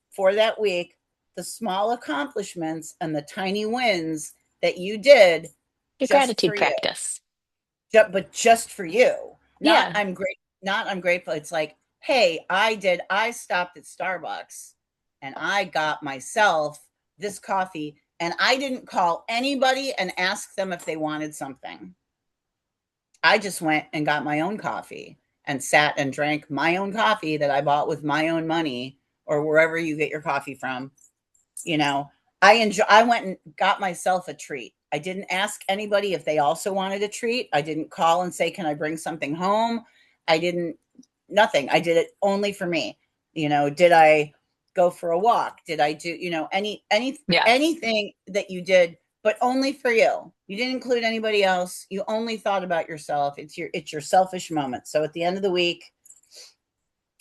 [SPEAKER 1] for that week the small accomplishments and the tiny wins that you did
[SPEAKER 2] Your
[SPEAKER 1] just for
[SPEAKER 2] gratitude
[SPEAKER 1] you,
[SPEAKER 2] practice.
[SPEAKER 1] but just for you. Not
[SPEAKER 2] Yeah.
[SPEAKER 1] I'm great, not I'm grateful. It's like, hey, I stopped at Starbucks and I got myself this coffee and I didn't call anybody and ask them if they wanted something. I just went and got my own coffee and sat and drank my own coffee that I bought with my own money or wherever you get your coffee from. You know, I went and got myself a treat. I didn't ask anybody if they also wanted a treat. I didn't call and say, "Can I bring something home?" I didn't nothing. I did it only for me. Did I go for a walk? Did I do,
[SPEAKER 2] Yeah.
[SPEAKER 1] anything that you did, but only for you. You didn't include anybody else. You only thought about yourself. It's your selfish moment. So at the end of the week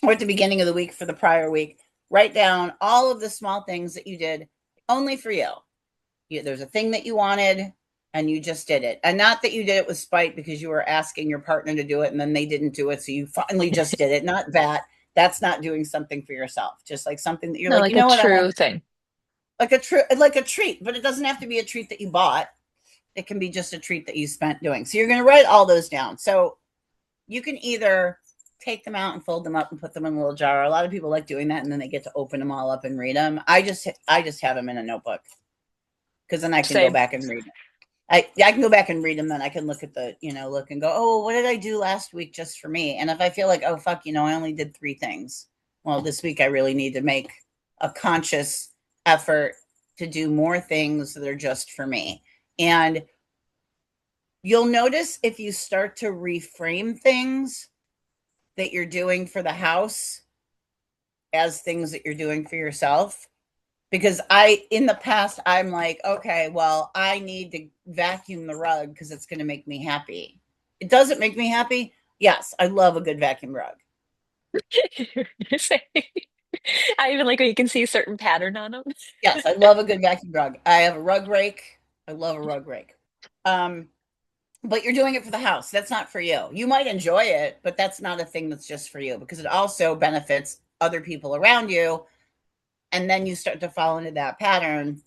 [SPEAKER 1] or at the beginning of the week for the prior week, write down all of the small things that you did only for you. There's a thing that you wanted and you just did it. And not that you did it with spite because you were asking your partner to do it and then they didn't do it. So you finally just did it. Not that. That's not doing something for yourself. Just like something that you're
[SPEAKER 2] No,
[SPEAKER 1] like,
[SPEAKER 2] like a
[SPEAKER 1] what, I want
[SPEAKER 2] true thing.
[SPEAKER 1] like a treat, but it doesn't have to be a treat that you bought. It can be just a treat that you spent doing. So you're going to write all those down. So you can either take them out and fold them up and put them in a little jar. A lot of people like doing that and then they get to open them all up and read them. I just have them in a notebook because then I can go
[SPEAKER 2] Same.
[SPEAKER 1] back and read them. I can go back and read them. Then I can look at look and go, oh, what did I do last week just for me? And if I feel like, oh, fuck, I only did 3 things. Well, this week I really need to make a conscious effort to do more things that are just for me. And you'll notice if you start to reframe things that you're doing for the house as things that you're doing for yourself, because in the past I'm like, okay, well, I need to vacuum the rug because it's going to make me happy. It doesn't make me happy. Yes, I love a good vacuum rug.
[SPEAKER 2] Same. I even like when you can see a certain pattern on them.
[SPEAKER 1] Yes, I love a good vacuum rug. I have a rug rake. I love a rug rake. um but you're doing it for the house. That's not for you. You might enjoy it, but that's not a thing that's just for you because it also benefits other people around you. And then you start to fall into that pattern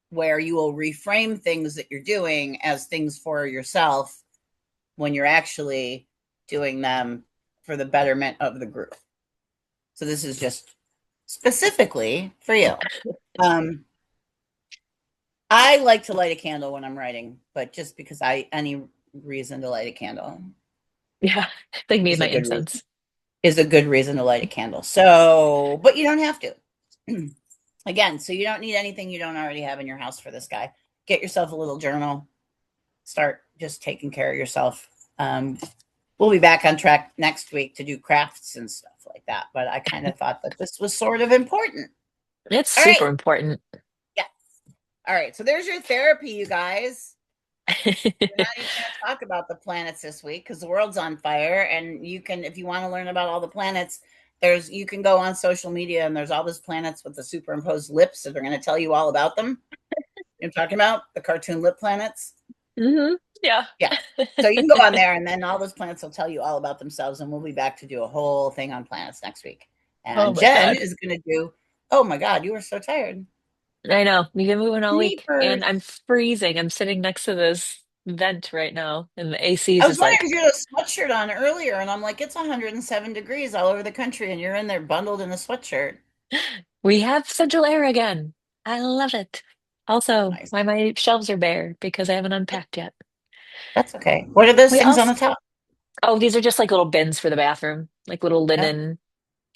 [SPEAKER 1] where you will reframe things that you're doing as things for yourself when you're actually doing them for the betterment of the group. So this is just specifically for you. Um, I like to light a candle when I'm writing, but just because any reason to light a candle
[SPEAKER 2] Yeah, like me and
[SPEAKER 1] is a
[SPEAKER 2] my
[SPEAKER 1] good reason
[SPEAKER 2] incense.
[SPEAKER 1] to light a candle. So, but you don't have to. Again, so you don't need anything you don't already have in your house for this guy. Get yourself a little journal. Start just taking care of yourself. We'll be back on track next week to do crafts and stuff like that. But I kind of thought that this was sort of important.
[SPEAKER 2] It's
[SPEAKER 1] All right.
[SPEAKER 2] super important.
[SPEAKER 1] Yeah. All right. So there's your therapy, you guys. We're not even going to talk about the planets this week because the world's on fire. And you can, if you want to learn about all the planets, you can go on social media and there's all those planets with the superimposed lips that are going to tell you all about them. You know what I'm talking about? The cartoon lip planets.
[SPEAKER 2] Yeah.
[SPEAKER 1] Yeah. So you can go on there and then all those planets will tell you all about themselves. And we'll be back to do a whole thing on planets next week.
[SPEAKER 2] Oh
[SPEAKER 1] And
[SPEAKER 2] my
[SPEAKER 1] Jen
[SPEAKER 2] God.
[SPEAKER 1] is going to do Oh my God, you were so tired.
[SPEAKER 2] I know. We've been moving all week and I'm
[SPEAKER 1] Jeepers.
[SPEAKER 2] freezing. I'm sitting next to this vent right now and the AC
[SPEAKER 1] I
[SPEAKER 2] is
[SPEAKER 1] was
[SPEAKER 2] just
[SPEAKER 1] wondering
[SPEAKER 2] like,
[SPEAKER 1] because you had a sweatshirt on earlier, and I'm like, it's 107 degrees all over the country, and you're in there bundled in a sweatshirt.
[SPEAKER 2] we have central air again. I love it. Also,
[SPEAKER 1] Nice.
[SPEAKER 2] why my shelves are bare because I haven't unpacked yet.
[SPEAKER 1] That's okay. What are those
[SPEAKER 2] We
[SPEAKER 1] things on
[SPEAKER 2] also,
[SPEAKER 1] the top?
[SPEAKER 2] oh, these are just like little bins for the bathroom, like little
[SPEAKER 1] Oh,
[SPEAKER 2] linen,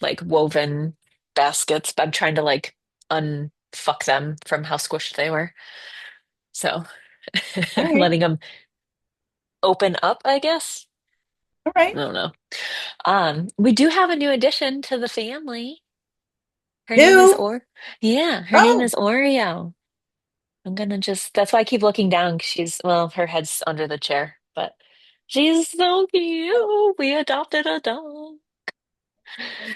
[SPEAKER 2] like woven baskets. But I'm trying to like unfuck them from how squished they were. So
[SPEAKER 1] all right.
[SPEAKER 2] letting them open up, I guess.
[SPEAKER 1] All
[SPEAKER 2] I
[SPEAKER 1] right.
[SPEAKER 2] don't know. We do have a new addition to the family. Her name is
[SPEAKER 1] New.
[SPEAKER 2] Yeah, her name
[SPEAKER 1] Oh,
[SPEAKER 2] is Oreo. I'm gonna just, that's why I keep looking down 'cause she's, well, her head's under the chair, but she's so cute. We adopted a dog.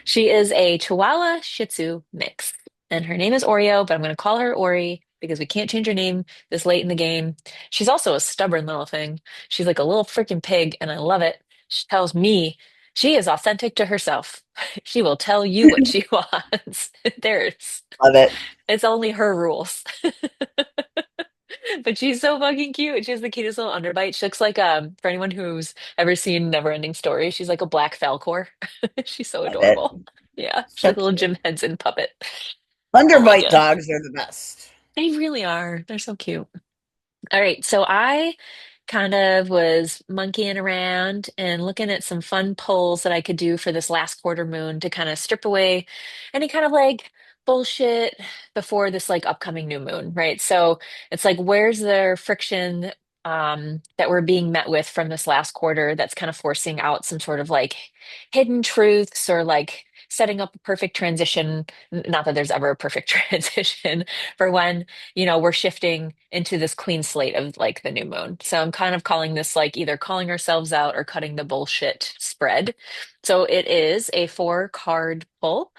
[SPEAKER 2] She is a Chihuahua Shih Tzu mix, and her name is Oreo, but I'm going to call her Ori because we can't change her name this late in the game. She's also a stubborn little thing. She's like a little freaking pig, and I love it. She tells me she is authentic to herself. She will tell you what she wants. There's,
[SPEAKER 1] love it.
[SPEAKER 2] it's only her rules. But she's so fucking cute. She has the cutest little underbite. She looks like for anyone who's ever seen Neverending Story, she's like a black Falcor. She's so
[SPEAKER 1] Love it.
[SPEAKER 2] adorable. Yeah, she's
[SPEAKER 1] So
[SPEAKER 2] like a little
[SPEAKER 1] cute.
[SPEAKER 2] Jim Henson puppet. Oh my
[SPEAKER 1] Underbite
[SPEAKER 2] gosh.
[SPEAKER 1] dogs are the best.
[SPEAKER 2] They really are. They're so cute. All right, so I kind of was monkeying around and looking at some fun polls that I could do for this last quarter moon to kind of strip away any kind of like bullshit before this like upcoming new moon, right? So it's like where's the friction that we're being met with from this last quarter that's kind of forcing out some sort of like hidden truths or like setting up a perfect transition. Not that there's ever a perfect transition for when we're shifting into this clean slate of like the new moon. So I'm kind of calling this like either calling ourselves out or cutting the bullshit spread. So it is a 4 card pull.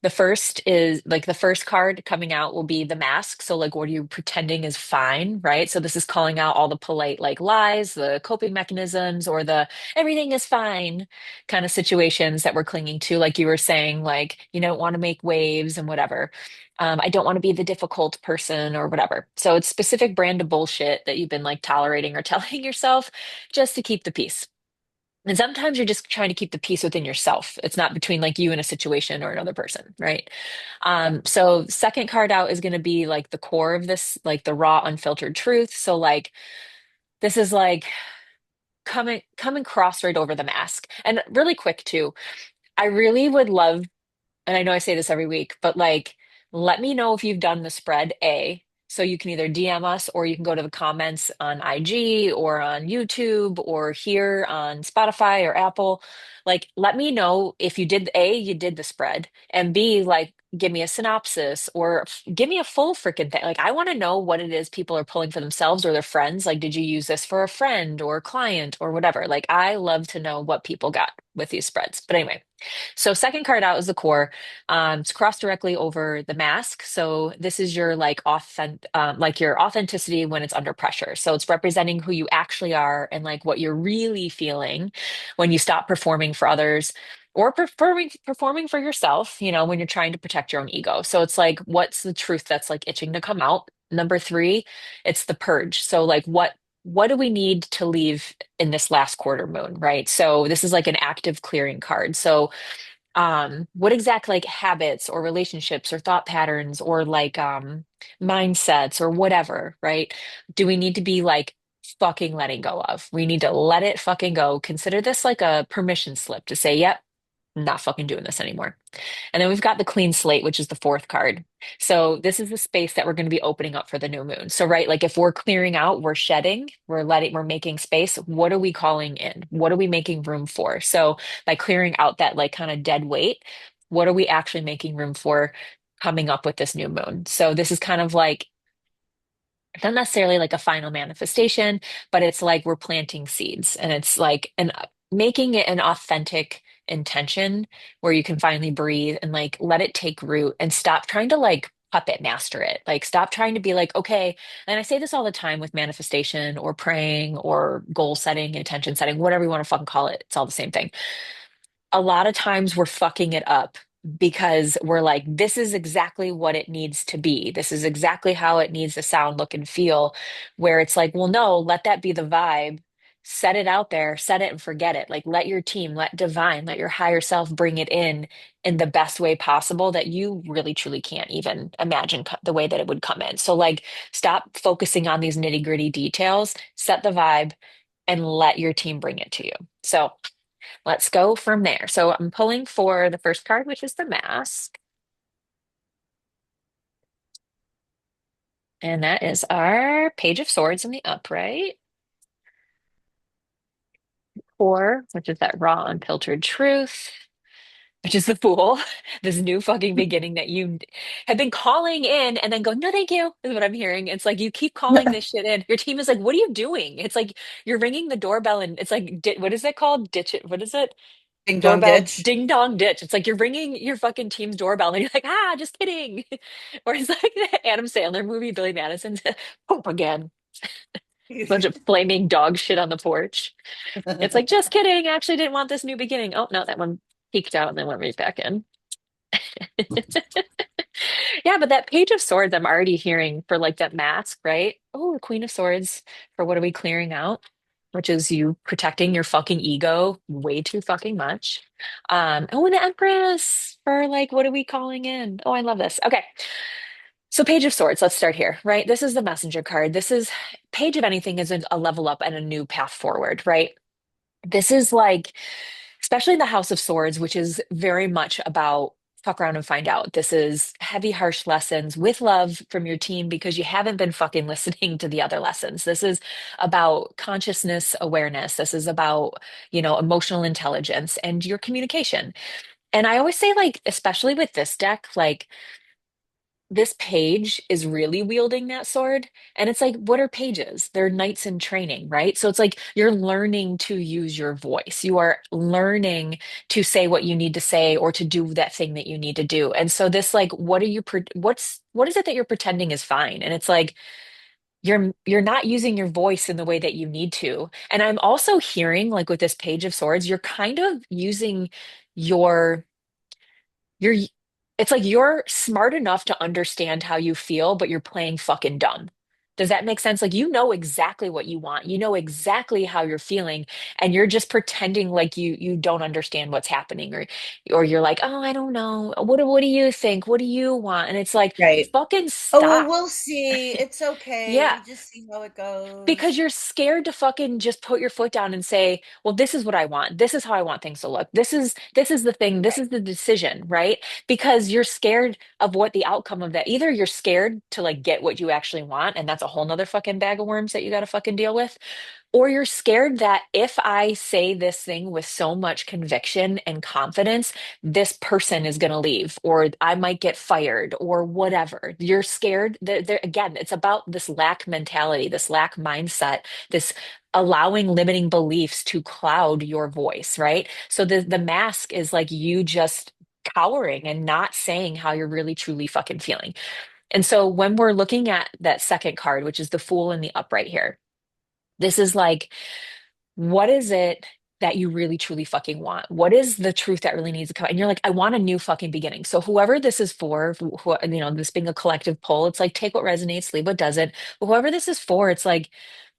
[SPEAKER 2] The first is like the first card coming out will be the mask. So like what are you pretending is fine, right? So this is calling out all the polite like lies, the coping mechanisms, or the everything is fine kind of situations that we're clinging to, like you were saying, like you don't want to make waves and whatever. I don't want to be the difficult person or whatever. So it's specific brand of bullshit that you've been like tolerating or telling yourself just to keep the peace. And sometimes you're just trying to keep the peace within yourself. It's not between like you and a situation or another person, right? So second card out is going to be like the core of this, like the raw, unfiltered truth. So like this is like coming cross right over the mask. And really quick too, I really would love, and I know I say this every week, but like, let me know if you've done the spread A. So you can either DM us or you can go to the comments on IG or on YouTube or here on Spotify or Apple. Like, let me know if you did A, you did the spread, and B, like, give me a synopsis or give me a full freaking thing. Like, I want to know what it is people are pulling for themselves or their friends. Like, did you use this for a friend or a client or whatever? Like, I love to know what people got with these spreads. But anyway. So second card out is the core. It's crossed directly over the mask. So this is your like your authenticity when it's under pressure. So it's representing who you actually are and like what you're really feeling when you stop performing for others or performing for yourself, when you're trying to protect your own ego. So it's like, what's the truth that's like itching to come out? Number three, it's the purge. So like what do we need to leave in this last quarter moon, right? So this is like an active clearing card. So what exact like habits or relationships or thought patterns or like mindsets or whatever, right? Do we need to be like fucking letting go of? We need to let it fucking go. Consider this like a permission slip to say, yep, I'm not fucking doing this anymore. And then we've got the clean slate, which is the fourth card. So this is the space that we're going to be opening up for the new moon. So, right, like if we're clearing out, we're shedding, we're making space. What are we calling in? What are we making room for? So by clearing out that like kind of dead weight, what are we actually making room for coming up with this new moon? So this is kind of like not necessarily like a final manifestation, but it's like we're planting seeds and it's like an making it an authentic intention where you can finally breathe and like let it take root and stop trying to like puppet master it. Like stop trying to be like, okay, and I say this all the time with manifestation or praying or goal setting, intention setting, whatever you want to fucking call it. It's all the same thing. A lot of times we're fucking it up because we're like, this is exactly what it needs to be. This is exactly how it needs to sound, look, and feel. Where it's like, well, no, let that be the vibe. Set it out there, set it and forget it. Like, let your team, let divine, let your higher self bring it in the best way possible that you really truly can't even imagine the way that it would come in. So, like, stop focusing on these nitty-gritty details, set the vibe, and let your team bring it to you. So, let's go from there. So I'm pulling for the first card, which is the mask. And that is our Page of Swords in the upright. Four, which is that raw, unfiltered truth, which is the Fool, this new fucking beginning that you have been calling in and then go, no, thank you, is what I'm hearing. It's like you keep calling this shit in. Your team is like, what are you doing? It's like you're ringing the doorbell and it's like, what is it called? Ditch it. What is it?
[SPEAKER 1] Ding dong
[SPEAKER 2] Doorbell
[SPEAKER 1] ditch.
[SPEAKER 2] ding dong ditch. It's like you're ringing your fucking team's doorbell and you're like, ah, just kidding. Or it's like the Adam Sandler movie, Billy Madison's poop again. Bunch of flaming dog shit on the porch. It's like, just kidding. Actually didn't want this new beginning. Oh no, that one peeked out and then went right back in. Yeah, but that Page of Swords, I'm already hearing for like that mask, right? Oh, the Queen of Swords for what are we clearing out? Which is you protecting your fucking ego way too fucking much. Oh, and the Empress for like, what are we calling in? Oh, I love this. Okay. So Page of Swords, let's start here, right? This is the messenger card. This is Page of anything is a level up and a new path forward, right? This is like, especially in the House of Swords, which is very much about fuck around and find out. This is heavy, harsh lessons with love from your team because you haven't been fucking listening to the other lessons. This is about consciousness awareness. This is about, emotional intelligence and your communication. And I always say, like, especially with this deck, like, this page is really wielding that sword. And it's like, what are pages? They're knights in training, right? So it's like you're learning to use your voice. You are learning to say what you need to say or to do that thing that you need to do. And so this, like, what is it that you're pretending is fine? And it's like, you're not using your voice in the way that you need to. And I'm also hearing, like, with this page of swords, you're kind of using your you're it's like you're smart enough to understand how you feel, but you're playing fucking dumb. Does that make sense? Like you know exactly what you want. You know exactly how you're feeling, and you're just pretending like you don't understand what's happening, or you're like, "Oh, I don't know. What do you think? What do you want?" And it's like,
[SPEAKER 1] Right.
[SPEAKER 2] fucking
[SPEAKER 1] Oh, well,
[SPEAKER 2] stop.
[SPEAKER 1] we'll see. It's
[SPEAKER 2] Yeah,
[SPEAKER 1] okay. Just see how it
[SPEAKER 2] because
[SPEAKER 1] goes.
[SPEAKER 2] you're scared to fucking just put your foot down and say, well, this is what I want, this is how I want things to look, this is the thing, this
[SPEAKER 1] Right.
[SPEAKER 2] is the decision, right? Because you're scared of what the outcome of that, either you're scared to like get what you actually want and that's a whole nother fucking bag of worms that you got to fucking deal with, or you're scared that if I say this thing with so much conviction and confidence, this person is going to leave, or I might get fired, or whatever. You're scared that again, it's about this lack mentality, this lack mindset, this allowing limiting beliefs to cloud your voice, right? So the mask is like you just cowering and not saying how you're really truly fucking feeling. And so when we're looking at that second card, which is the Fool in the upright here, this is like, what is it that you really truly fucking want? What is the truth that really needs to come out? And you're like, I want a new fucking beginning. So whoever this is for, this being a collective poll, it's like take what resonates, leave what doesn't. But whoever this is for, it's like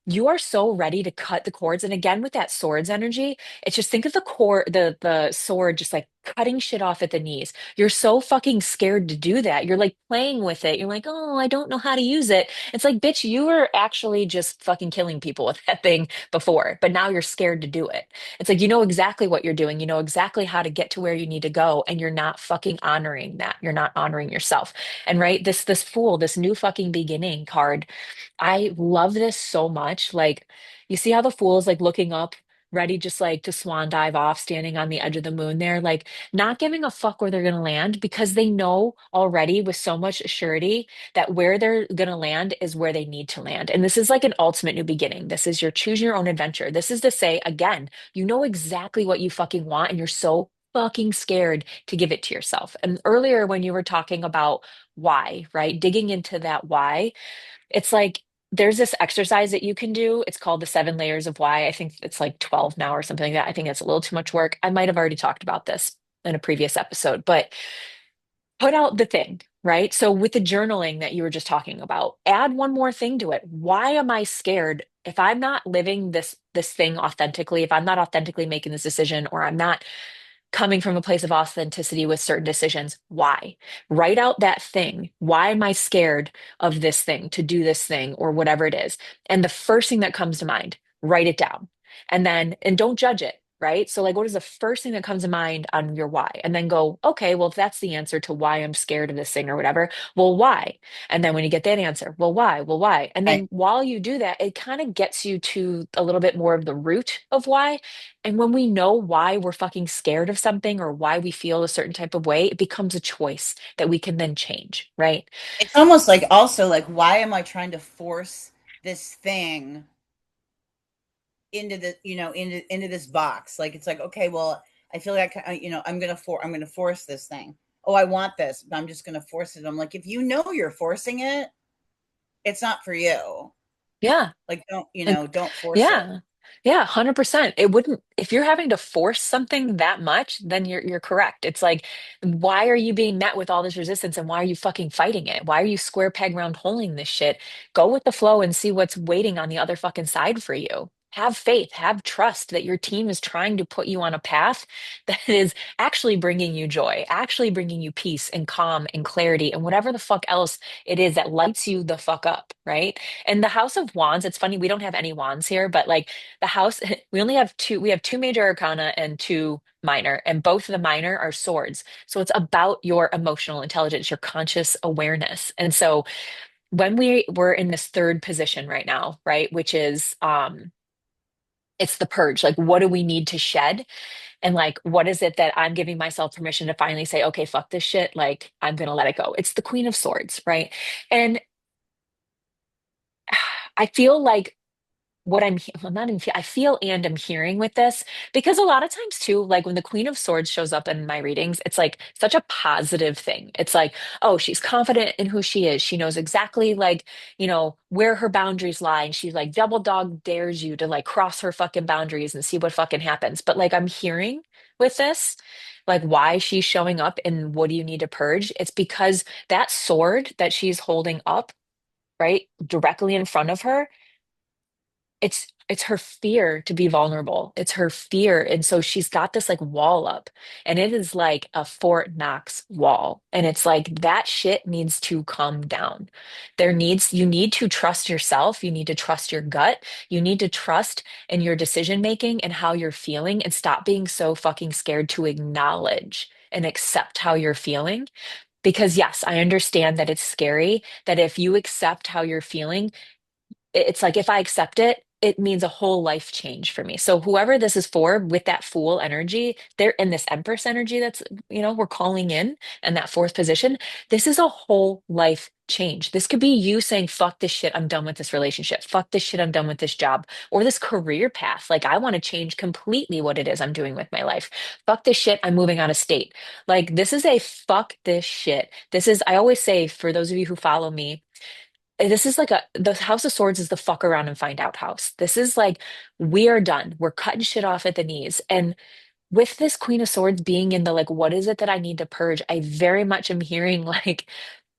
[SPEAKER 2] you are so ready to cut the cords. And again, with that swords energy, it's just think of the cord, the sword, just like cutting shit off at the knees. You're so fucking scared to do that. You're like playing with it. You're like, oh, I don't know how to use it. It's like, bitch, you were actually just fucking killing people with that thing before, but now you're scared to do it. It's like, you know exactly what you're doing. You know exactly how to get to where you need to go. And you're not fucking honoring that. You're not honoring yourself. And right, this fool, this new fucking beginning card, I love this so much. Like, you see how the fool is like looking up, ready just like to swan dive off, standing on the edge of the moon there, like not giving a fuck where they're going to land because they know already with so much surety that where they're going to land is where they need to land. And this is like an ultimate new beginning. This is your choose your own adventure. This is to say, again, you know exactly what you fucking want and you're so fucking scared to give it to yourself. And earlier when you were talking about why, right? Digging into that why, it's like there's this exercise that you can do. It's called the 7 layers of why. I think it's like 12 now or something like that. I think it's a little too much work. I might have already talked about this. in a previous episode, but put out the thing, right? So with the journaling that you were just talking about, add one more thing to it. Why am I scared if I'm not living this thing authentically, if I'm not authentically making this decision, or I'm not coming from a place of authenticity with certain decisions? Why? Write out that thing. Why am I scared of this thing, to do this thing, or whatever it is? And the first thing that comes to mind, write it down. And don't judge it, right? So, like, what is the first thing that comes to mind on your why? And then go, okay, well, if that's the answer to why I'm scared of this thing or whatever, well, why? And then when you get that answer, well, why? Well, why? And
[SPEAKER 1] Right.
[SPEAKER 2] then while you do that, it kind of gets you to a little bit more of the root of why. And when we know why we're fucking scared of something or why we feel a certain type of way, it becomes a choice that we can then change, right?
[SPEAKER 1] It's almost like also like, why am I trying to force this thing into the, into this box? Like, it's like, okay, well, I feel like I'm gonna force this thing. Oh, I want this, but I'm just gonna force it. I'm like, if you know you're forcing it, it's not for you.
[SPEAKER 2] Yeah.
[SPEAKER 1] Like,
[SPEAKER 2] And
[SPEAKER 1] don't force it.
[SPEAKER 2] yeah. Yeah, 100%. It wouldn't, if you're having to force something that much, then you're correct. It's like, why are you being met with all this resistance and why are you fucking fighting it? Why are you square peg round holing this shit? Go with the flow and see what's waiting on the other fucking side for you. Have faith, have trust that your team is trying to put you on a path that is actually bringing you joy, actually bringing you peace and calm and clarity and whatever the fuck else it is that lights you the fuck up, right? And the House of Wands, it's funny, we don't have any wands here, but like the house, we only have two, we have two major arcana and two minor, and both of the minor are swords. So it's about your emotional intelligence, your conscious awareness. And so when we're in this third position right now, right, which is it's the purge. Like, what do we need to shed? And like, what is it that I'm giving myself permission to finally say, okay, fuck this shit. Like, I'm gonna let it go. It's the Queen of Swords, right? And I feel like what well, not even I feel and I'm hearing with this, because a lot of times too, like when the Queen of Swords shows up in my readings, it's like such a positive thing. It's like, oh, she's confident in who she is. She knows exactly like, where her boundaries lie. And she like double dog dares you to like cross her fucking boundaries and see what fucking happens. But like I'm hearing with this, like why she's showing up and what do you need to purge? It's because that sword that she's holding up, right, directly in front of her, it's her fear to be vulnerable. It's her fear. And so she's got this like wall up, and it is like a Fort Knox wall. And it's like that shit needs to come down. You need to trust yourself. You need to trust your gut. You need to trust in your decision making and how you're feeling, and stop being so fucking scared to acknowledge and accept how you're feeling. Because yes, I understand that it's scary, that if you accept how you're feeling, it's like if I accept it, it means a whole life change for me. So whoever this is for with that fool energy, they're in this Empress energy that's, we're calling in, and that fourth position, this is a whole life change. This could be you saying, fuck this shit, I'm done with this relationship. Fuck this shit, I'm done with this job or this career path. Like I want to change completely what it is I'm doing with my life. Fuck this shit, I'm moving out of state. Like this is a fuck this shit. This is, I always say, for those of you who follow me, this is like the House of Swords is the fuck around and find out house. This is like, we are done. We're cutting shit off at the knees. And with this Queen of Swords being in the like, what is it that I need to purge? I very much am hearing like,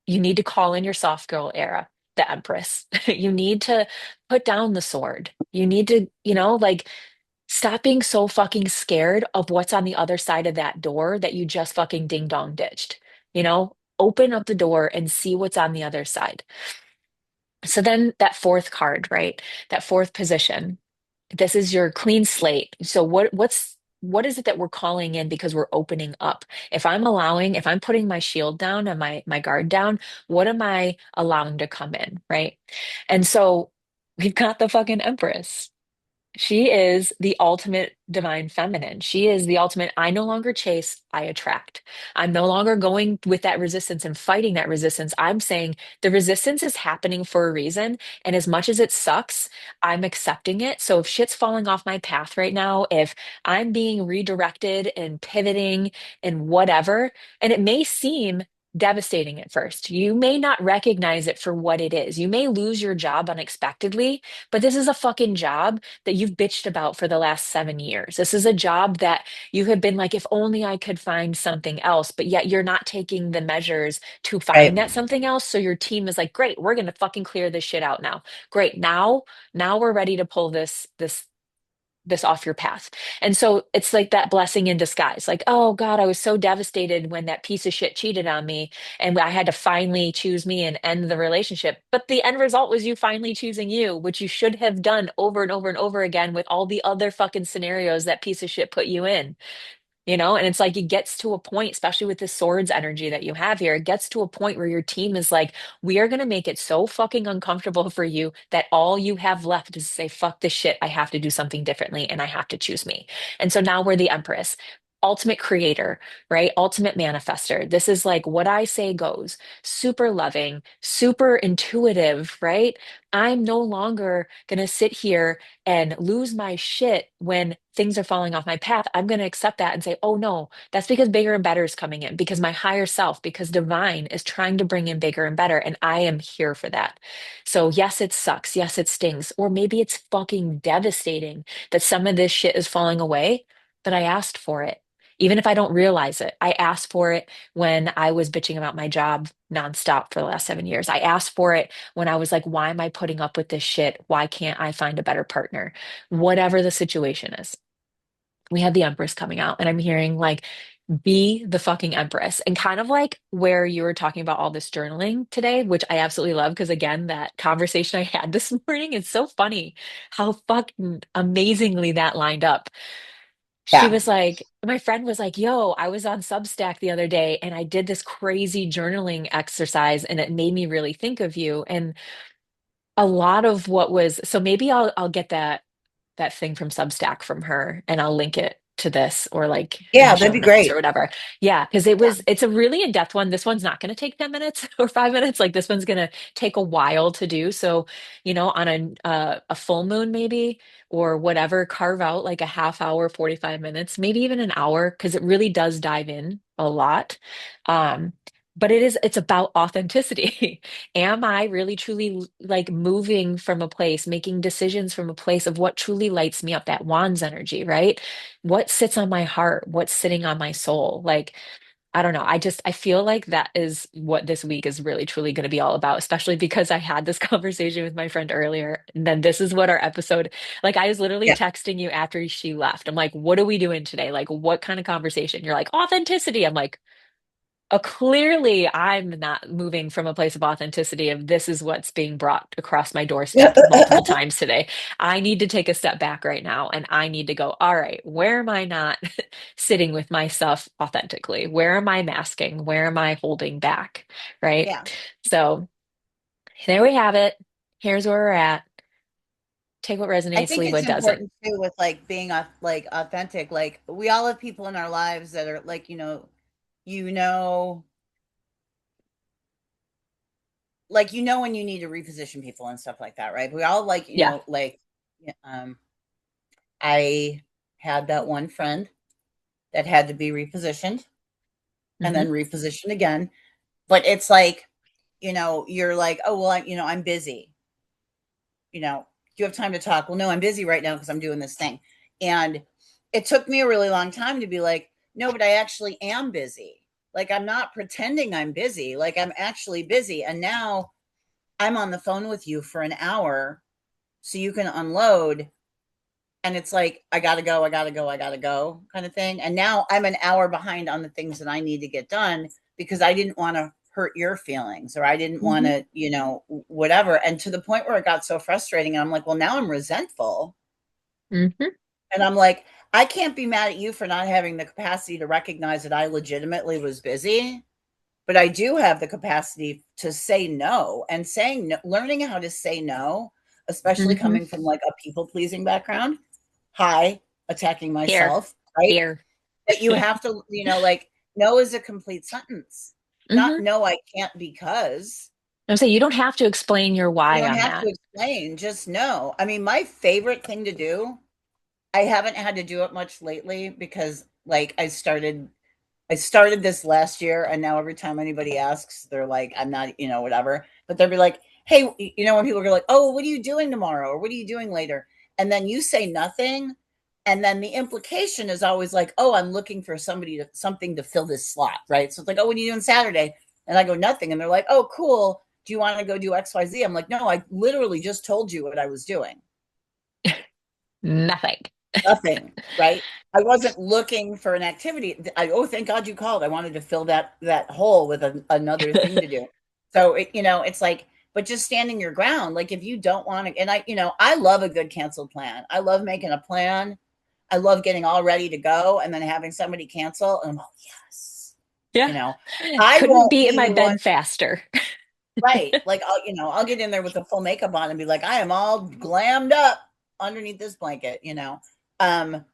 [SPEAKER 2] you need to call in your soft girl era, the Empress. You need to put down the sword. You need to, like, stop being so fucking scared of what's on the other side of that door that you just fucking ding dong ditched. Open up the door and see what's on the other side. So then that fourth card, right? That fourth position. This is your clean slate. So what is it that we're calling in because we're opening up? If I'm putting my shield down and my guard down, what am I allowing to come in, right? And so we've got the fucking Empress. She is the ultimate divine feminine. She is the ultimate, I no longer chase, I attract. I'm no longer going with that resistance and fighting that resistance. I'm saying the resistance is happening for a reason. And as much as it sucks, I'm accepting it. So if shit's falling off my path right now, if I'm being redirected and pivoting and whatever, and it may seem devastating at first. You may not recognize it for what it is. You may lose your job unexpectedly, but this is a fucking job that you've bitched about for the last 7 years. This is a job that you have been like, if only I could find something else, but yet you're not taking the measures to find
[SPEAKER 1] Right.
[SPEAKER 2] that something else. So your team is like, great, we're gonna fucking clear this shit out now. Great. Now we're ready to pull this off your path. And so it's like that blessing in disguise. Like, oh God, I was so devastated when that piece of shit cheated on me and I had to finally choose me and end the relationship. But the end result was you finally choosing you, which you should have done over and over and over again with all the other fucking scenarios that piece of shit put you in. And it's like it gets to a point, especially with the swords energy that you have here, it gets to a point where your team is like, we are going to make it so fucking uncomfortable for you that all you have left is to say, fuck this shit. I have to do something differently and I have to choose me. And so now we're the Empress. Ultimate creator, right? Ultimate manifester. This is like what I say goes. Super loving, super intuitive, right? I'm no longer going to sit here and lose my shit when things are falling off my path. I'm going to accept that and say, oh no, that's because bigger and better is coming in, because my higher self, because divine is trying to bring in bigger and better. And I am here for that. So, yes, it sucks. Yes, it stings. Or maybe it's fucking devastating that some of this shit is falling away, but I asked for it. Even if I don't realize it, I asked for it when I was bitching about my job nonstop for the last 7 years. I asked for it when I was like, why am I putting up with this shit? Why can't I find a better partner? Whatever the situation is, we have the Empress coming out, and I'm hearing like, be the fucking Empress. And kind of like where you were talking about all this journaling today, which I absolutely love because, again, that conversation I had this morning, it's so funny how fucking amazingly that lined up. She
[SPEAKER 1] Yeah.
[SPEAKER 2] was like, my friend was like, yo, I was on Substack the other day and I did this crazy journaling exercise and it made me really think of you. And a lot of what was, so maybe I'll get that thing from Substack from her and I'll link it to this or like in
[SPEAKER 1] Yeah,
[SPEAKER 2] the
[SPEAKER 1] that'd
[SPEAKER 2] show
[SPEAKER 1] be
[SPEAKER 2] notes or
[SPEAKER 1] great.
[SPEAKER 2] whatever. Yeah, because
[SPEAKER 1] Yeah.
[SPEAKER 2] it's a really in-depth one. This one's not going to take 10 minutes or 5 minutes. Like this one's going to take a while to do. So, on a full moon maybe or whatever, carve out like a half hour, 45 minutes, maybe even an hour, because it really does dive in a lot. Um, but it's about authenticity. Am I really truly like moving from a place, making decisions from a place of what truly lights me up, that wands energy, right? What sits on my heart? What's sitting on my soul? Like, I don't know. I feel like that is what this week is really truly going to be all about, especially because I had this conversation with my friend earlier. And then this is what our episode, like, I was literally
[SPEAKER 1] Yeah.
[SPEAKER 2] texting you after she left. I'm like, what are we doing today? Like, what kind of conversation? You're like, authenticity. I'm like, clearly, I'm not moving from a place of authenticity of this is what's being brought across my doorstep multiple times today. I need to take a step back right now and I need to go, all right, where am I not sitting with myself authentically? Where am I masking? Where am I holding back? Right.
[SPEAKER 1] Yeah.
[SPEAKER 2] So there we have it. Here's where we're at. Take what
[SPEAKER 1] I
[SPEAKER 2] resonates,
[SPEAKER 1] think
[SPEAKER 2] leave
[SPEAKER 1] it's
[SPEAKER 2] what doesn't.
[SPEAKER 1] important too with like being like authentic. Like we all have people in our lives that are like, you know, like when you need to reposition people and stuff like that, right? We all like,
[SPEAKER 2] Yeah.
[SPEAKER 1] like yeah, I had that one friend that had to be repositioned and
[SPEAKER 2] Hmm.
[SPEAKER 1] then repositioned again. But it's like, you're like, oh well, I'm busy. Do you have time to talk? Well, no, I'm busy right now because I'm doing this thing. And it took me a really long time to be like, no, but I actually am busy. Like I'm not pretending I'm busy. Like I'm actually busy. And now I'm on the phone with you for an hour so you can unload. And it's like, I gotta go, I gotta go, I gotta go kind of thing. And now I'm an hour behind on the things that I need to get done because I didn't want to hurt your feelings or I didn't want
[SPEAKER 2] Hmm.
[SPEAKER 1] to, whatever. And to the point where it got so frustrating. And I'm like, well, now I'm resentful.
[SPEAKER 2] Hmm.
[SPEAKER 1] And I'm like, I can't be mad at you for not having the capacity to recognize that I legitimately was busy, but I do have the capacity to say no and saying no, learning how to say no, especially
[SPEAKER 2] Hmm.
[SPEAKER 1] coming from like a people pleasing background. Hi, attacking
[SPEAKER 2] Here,
[SPEAKER 1] myself, right?
[SPEAKER 2] here.
[SPEAKER 1] But you have to, like no is a complete sentence. Not
[SPEAKER 2] Hmm.
[SPEAKER 1] no, I can't because
[SPEAKER 2] I'm saying you don't have to explain your
[SPEAKER 1] you
[SPEAKER 2] why
[SPEAKER 1] don't
[SPEAKER 2] on
[SPEAKER 1] have to
[SPEAKER 2] that.
[SPEAKER 1] explain, just no. I mean, my favorite thing to do, I haven't had to do it much lately because like I started I started this last year, and now every time anybody asks, they're like, I'm not, whatever. But they'll be like, hey, when people are like, oh, what are you doing tomorrow? Or what are you doing later? And then you say nothing. And then the implication is always like, oh, I'm looking for something to fill this slot, right? So it's like, oh, what are you doing Saturday? And I go, nothing. And they're like, oh, cool. Do you want to go do XYZ? I'm like, no, I literally just told you what I was doing.
[SPEAKER 2] Nothing.
[SPEAKER 1] Nothing, right? I wasn't looking for an activity. Thank God you called. I wanted to fill that hole with another thing to do. So it's like, but just standing your ground. Like if you don't want to, and I love a good canceled plan. I love making a plan. I love getting all ready to go and then having somebody cancel, and I'm like, yes, you
[SPEAKER 2] Yeah.
[SPEAKER 1] know, I
[SPEAKER 2] Couldn't
[SPEAKER 1] won't
[SPEAKER 2] be in
[SPEAKER 1] be
[SPEAKER 2] my
[SPEAKER 1] the one,
[SPEAKER 2] bed faster.
[SPEAKER 1] right? Like I'll get in there with the full makeup on and be like, I am all glammed up underneath this blanket, Um,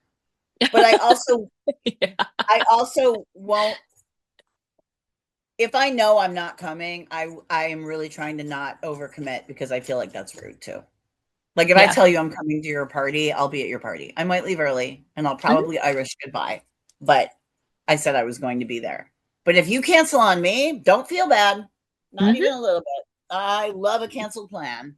[SPEAKER 1] but
[SPEAKER 2] Yeah.
[SPEAKER 1] I also won't, if I know I'm not coming, I am really trying to not overcommit because I feel like that's rude too. Like if I
[SPEAKER 2] Yeah.
[SPEAKER 1] tell you I'm coming to your party, I'll be at your party. I might leave early and I'll
[SPEAKER 2] Mhm.
[SPEAKER 1] probably Irish goodbye, but I said I was going to be there. But if you cancel on me, don't feel bad. Not even
[SPEAKER 2] Mhm.
[SPEAKER 1] a little bit. I love a canceled plan.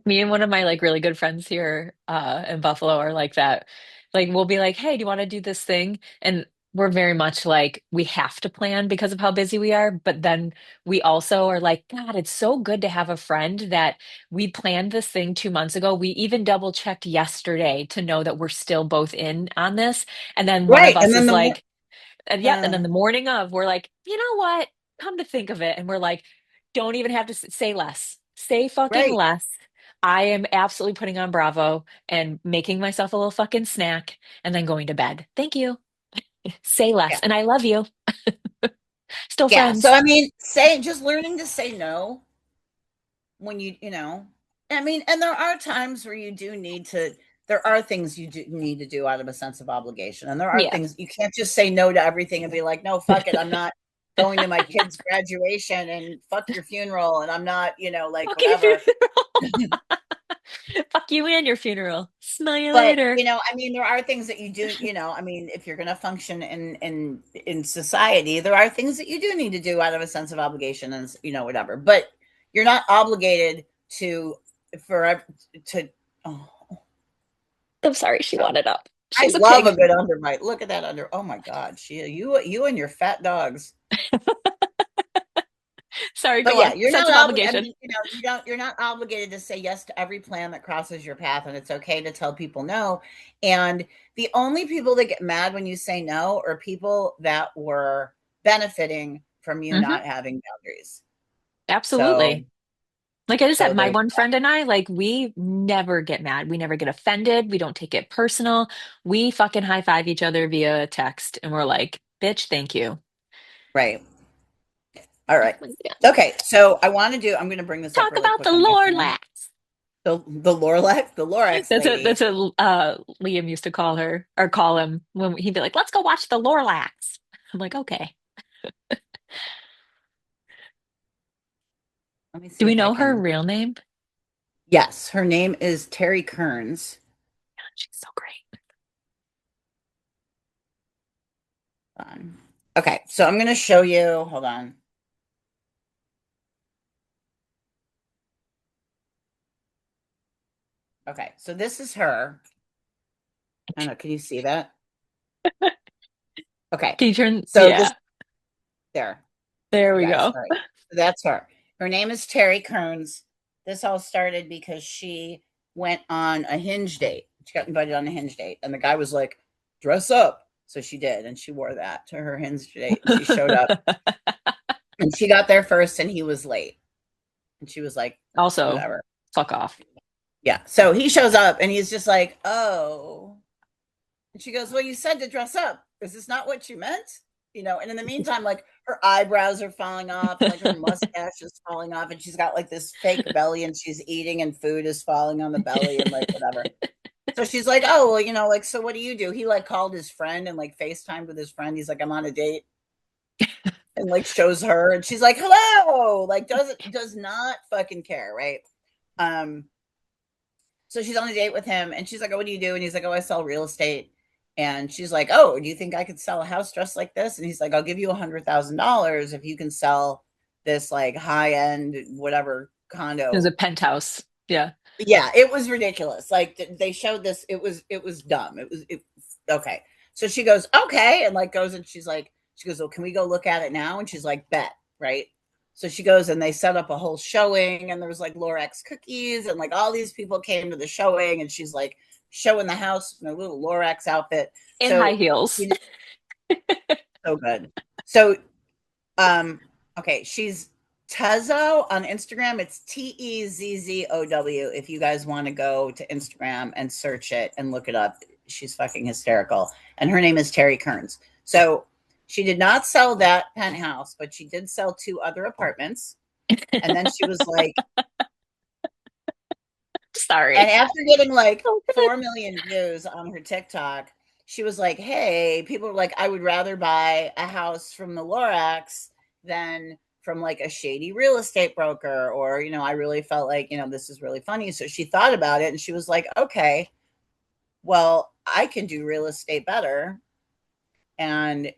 [SPEAKER 2] Me and one of my like really good friends here in Buffalo are like that. Like we'll be like, "Hey, do you want to do this thing?" And we're very much like we have to plan because of how busy we are, but then we also are like, God, it's so good to have a friend that we planned this thing 2 months ago. We even double checked yesterday to know that we're still both in on this. And then one of
[SPEAKER 1] Right. And
[SPEAKER 2] us
[SPEAKER 1] then
[SPEAKER 2] is
[SPEAKER 1] the more,
[SPEAKER 2] like, and yep. And then the morning of, we're like, you know what? Come to think of it. And we're like, don't even have to say less. Say fucking
[SPEAKER 1] right.
[SPEAKER 2] less. I am absolutely putting on Bravo and making myself a little fucking snack and then going to bed. Thank you. Say less.
[SPEAKER 1] Yeah.
[SPEAKER 2] And I love you. Still
[SPEAKER 1] Yeah. So
[SPEAKER 2] friends.
[SPEAKER 1] I mean, just learning to say no when I mean, and there are times where you do need to, there are things you do need to do out of a sense of obligation, and there are
[SPEAKER 2] Yeah.
[SPEAKER 1] things you can't just say no to everything and be like, no, fuck it, I'm not going to my kid's graduation, and fuck your funeral, and I'm not, like
[SPEAKER 2] Fucking
[SPEAKER 1] whatever.
[SPEAKER 2] funeral. Fuck you and your funeral. Smell you
[SPEAKER 1] But
[SPEAKER 2] later.
[SPEAKER 1] I mean, there are things that you do, I mean, if you're going to function in society, there are things that you do need to do out of a sense of obligation, and whatever. But you're not obligated to forever to. Oh,
[SPEAKER 2] I'm sorry she wanted up.
[SPEAKER 1] I
[SPEAKER 2] She's a
[SPEAKER 1] love a
[SPEAKER 2] pig.
[SPEAKER 1] good underbite. Look at that under. Oh my God, you and your fat dogs.
[SPEAKER 2] Sorry,
[SPEAKER 1] But
[SPEAKER 2] go
[SPEAKER 1] yeah,
[SPEAKER 2] on.
[SPEAKER 1] you're
[SPEAKER 2] Sense
[SPEAKER 1] not
[SPEAKER 2] of
[SPEAKER 1] obligated. I
[SPEAKER 2] obligation.
[SPEAKER 1] mean, you're not obligated to say yes to every plan that crosses your path, and it's okay to tell people no. And the only people that get mad when you say no are people that were benefiting from you
[SPEAKER 2] Hmm.
[SPEAKER 1] not having boundaries. So,
[SPEAKER 2] Absolutely. Like I just said, my
[SPEAKER 1] there's
[SPEAKER 2] one friend and I, like, we never get mad. We never get offended. We don't take it personal. We fucking high five each other via text and we're like, bitch, thank you.
[SPEAKER 1] right. All
[SPEAKER 2] Oh
[SPEAKER 1] right.
[SPEAKER 2] my God.
[SPEAKER 1] Okay, so I'm going to bring this up
[SPEAKER 2] Talk
[SPEAKER 1] really
[SPEAKER 2] about the
[SPEAKER 1] quick on my phone.
[SPEAKER 2] Lorlax.
[SPEAKER 1] The Lorax
[SPEAKER 2] That's
[SPEAKER 1] lady.
[SPEAKER 2] what Liam used to call her or call him when he'd be like, let's go watch the Lorlax. I'm like, okay.
[SPEAKER 1] Let me
[SPEAKER 2] Do
[SPEAKER 1] see
[SPEAKER 2] we
[SPEAKER 1] if I
[SPEAKER 2] know her
[SPEAKER 1] can.
[SPEAKER 2] real name?
[SPEAKER 1] Yes, her name is Terry Kearns.
[SPEAKER 2] She's so great.
[SPEAKER 1] Okay, so I'm going to show you. Hold on. Okay, so this is her. I don't know. Can you see that? Okay,
[SPEAKER 2] Can you turn?
[SPEAKER 1] so this
[SPEAKER 2] Yeah,
[SPEAKER 1] there,
[SPEAKER 2] there
[SPEAKER 1] you
[SPEAKER 2] we
[SPEAKER 1] guys.
[SPEAKER 2] go.
[SPEAKER 1] All right, so that's her. Her name is Terry Kearns. This all started because she went on a Hinge date. She got invited on a Hinge date, and the guy was like, "Dress up." So she did, and she wore that to her Hinge date. And she showed up, and she got there first, and he was late. And she was like,
[SPEAKER 2] Also,
[SPEAKER 1] "Whatever."
[SPEAKER 2] fuck off.
[SPEAKER 1] Yeah. So he shows up, and he's just like, "Oh." And she goes, well, you said to dress up. Is this not what you meant? And in the meantime, like her eyebrows are falling off and like her mustache is falling off, and she's got like this fake belly and she's eating and food is falling on the belly and like whatever. So she's like, oh, well, like, so what do you do? He like called his friend and like FaceTimed with his friend. He's like, I'm on a date, and like shows her, and she's like, hello, like does not fucking care, right? Um, so she's on a date with him, and she's like, oh, what do you do? And he's like, oh, I sell real estate. And she's like, "Oh, do you think I could sell a house dressed like this?" And he's like, "I'll give you $100,000 if you can sell this like high end whatever
[SPEAKER 2] It was a
[SPEAKER 1] condo."
[SPEAKER 2] penthouse. Yeah.
[SPEAKER 1] Yeah, it was ridiculous. Like they showed this, it was dumb. Okay. So she goes, "Okay," and like goes and she goes, "Well, can we go look at it now?" And she's like, "Bet," right? So she goes and they set up a whole showing, and there was like Lorax cookies, and like all these people came to the showing, and she's like showing the house in a little Lorax outfit.
[SPEAKER 2] In high
[SPEAKER 1] So
[SPEAKER 2] heels.
[SPEAKER 1] you know, so good. So um, okay, she's Tezzo on Instagram. It's Tezzow. If you guys want to go to Instagram and search it and look it up, she's fucking hysterical. And her name is Terry Kearns. So she did not sell that penthouse, but she did sell two other apartments. And then she was like, and
[SPEAKER 2] Sorry.
[SPEAKER 1] after getting like
[SPEAKER 2] Oh, good.
[SPEAKER 1] 4 million views on her TikTok, she was like, "Hey, people are like, I would rather buy a house from the Lorax than from like a shady real estate broker." Or, I really felt like, this is really funny. So she thought about it and she was like, "Okay, well, I can do real estate better. And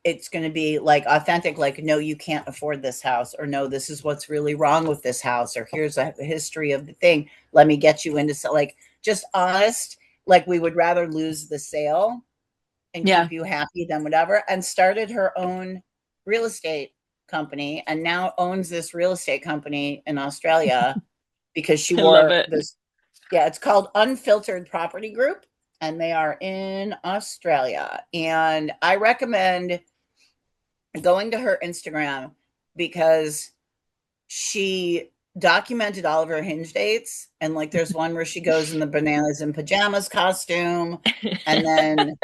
[SPEAKER 1] it's going to be like authentic, like, no, you can't afford this house, or no, this is what's really wrong with this house, or here's a history of the thing. Let me get you into like just honest, like we would rather lose the sale and
[SPEAKER 2] Yeah.
[SPEAKER 1] keep you happy than whatever." And started her own real estate company and now owns this real estate company in Australia because she
[SPEAKER 2] I love
[SPEAKER 1] wore
[SPEAKER 2] it.
[SPEAKER 1] this. Yeah, it's called Unfiltered Property Group, and they are in Australia. And I recommend going to her Instagram because she documented all of her Hinge dates. And like, there's one where she goes in the bananas and pajamas costume. And then,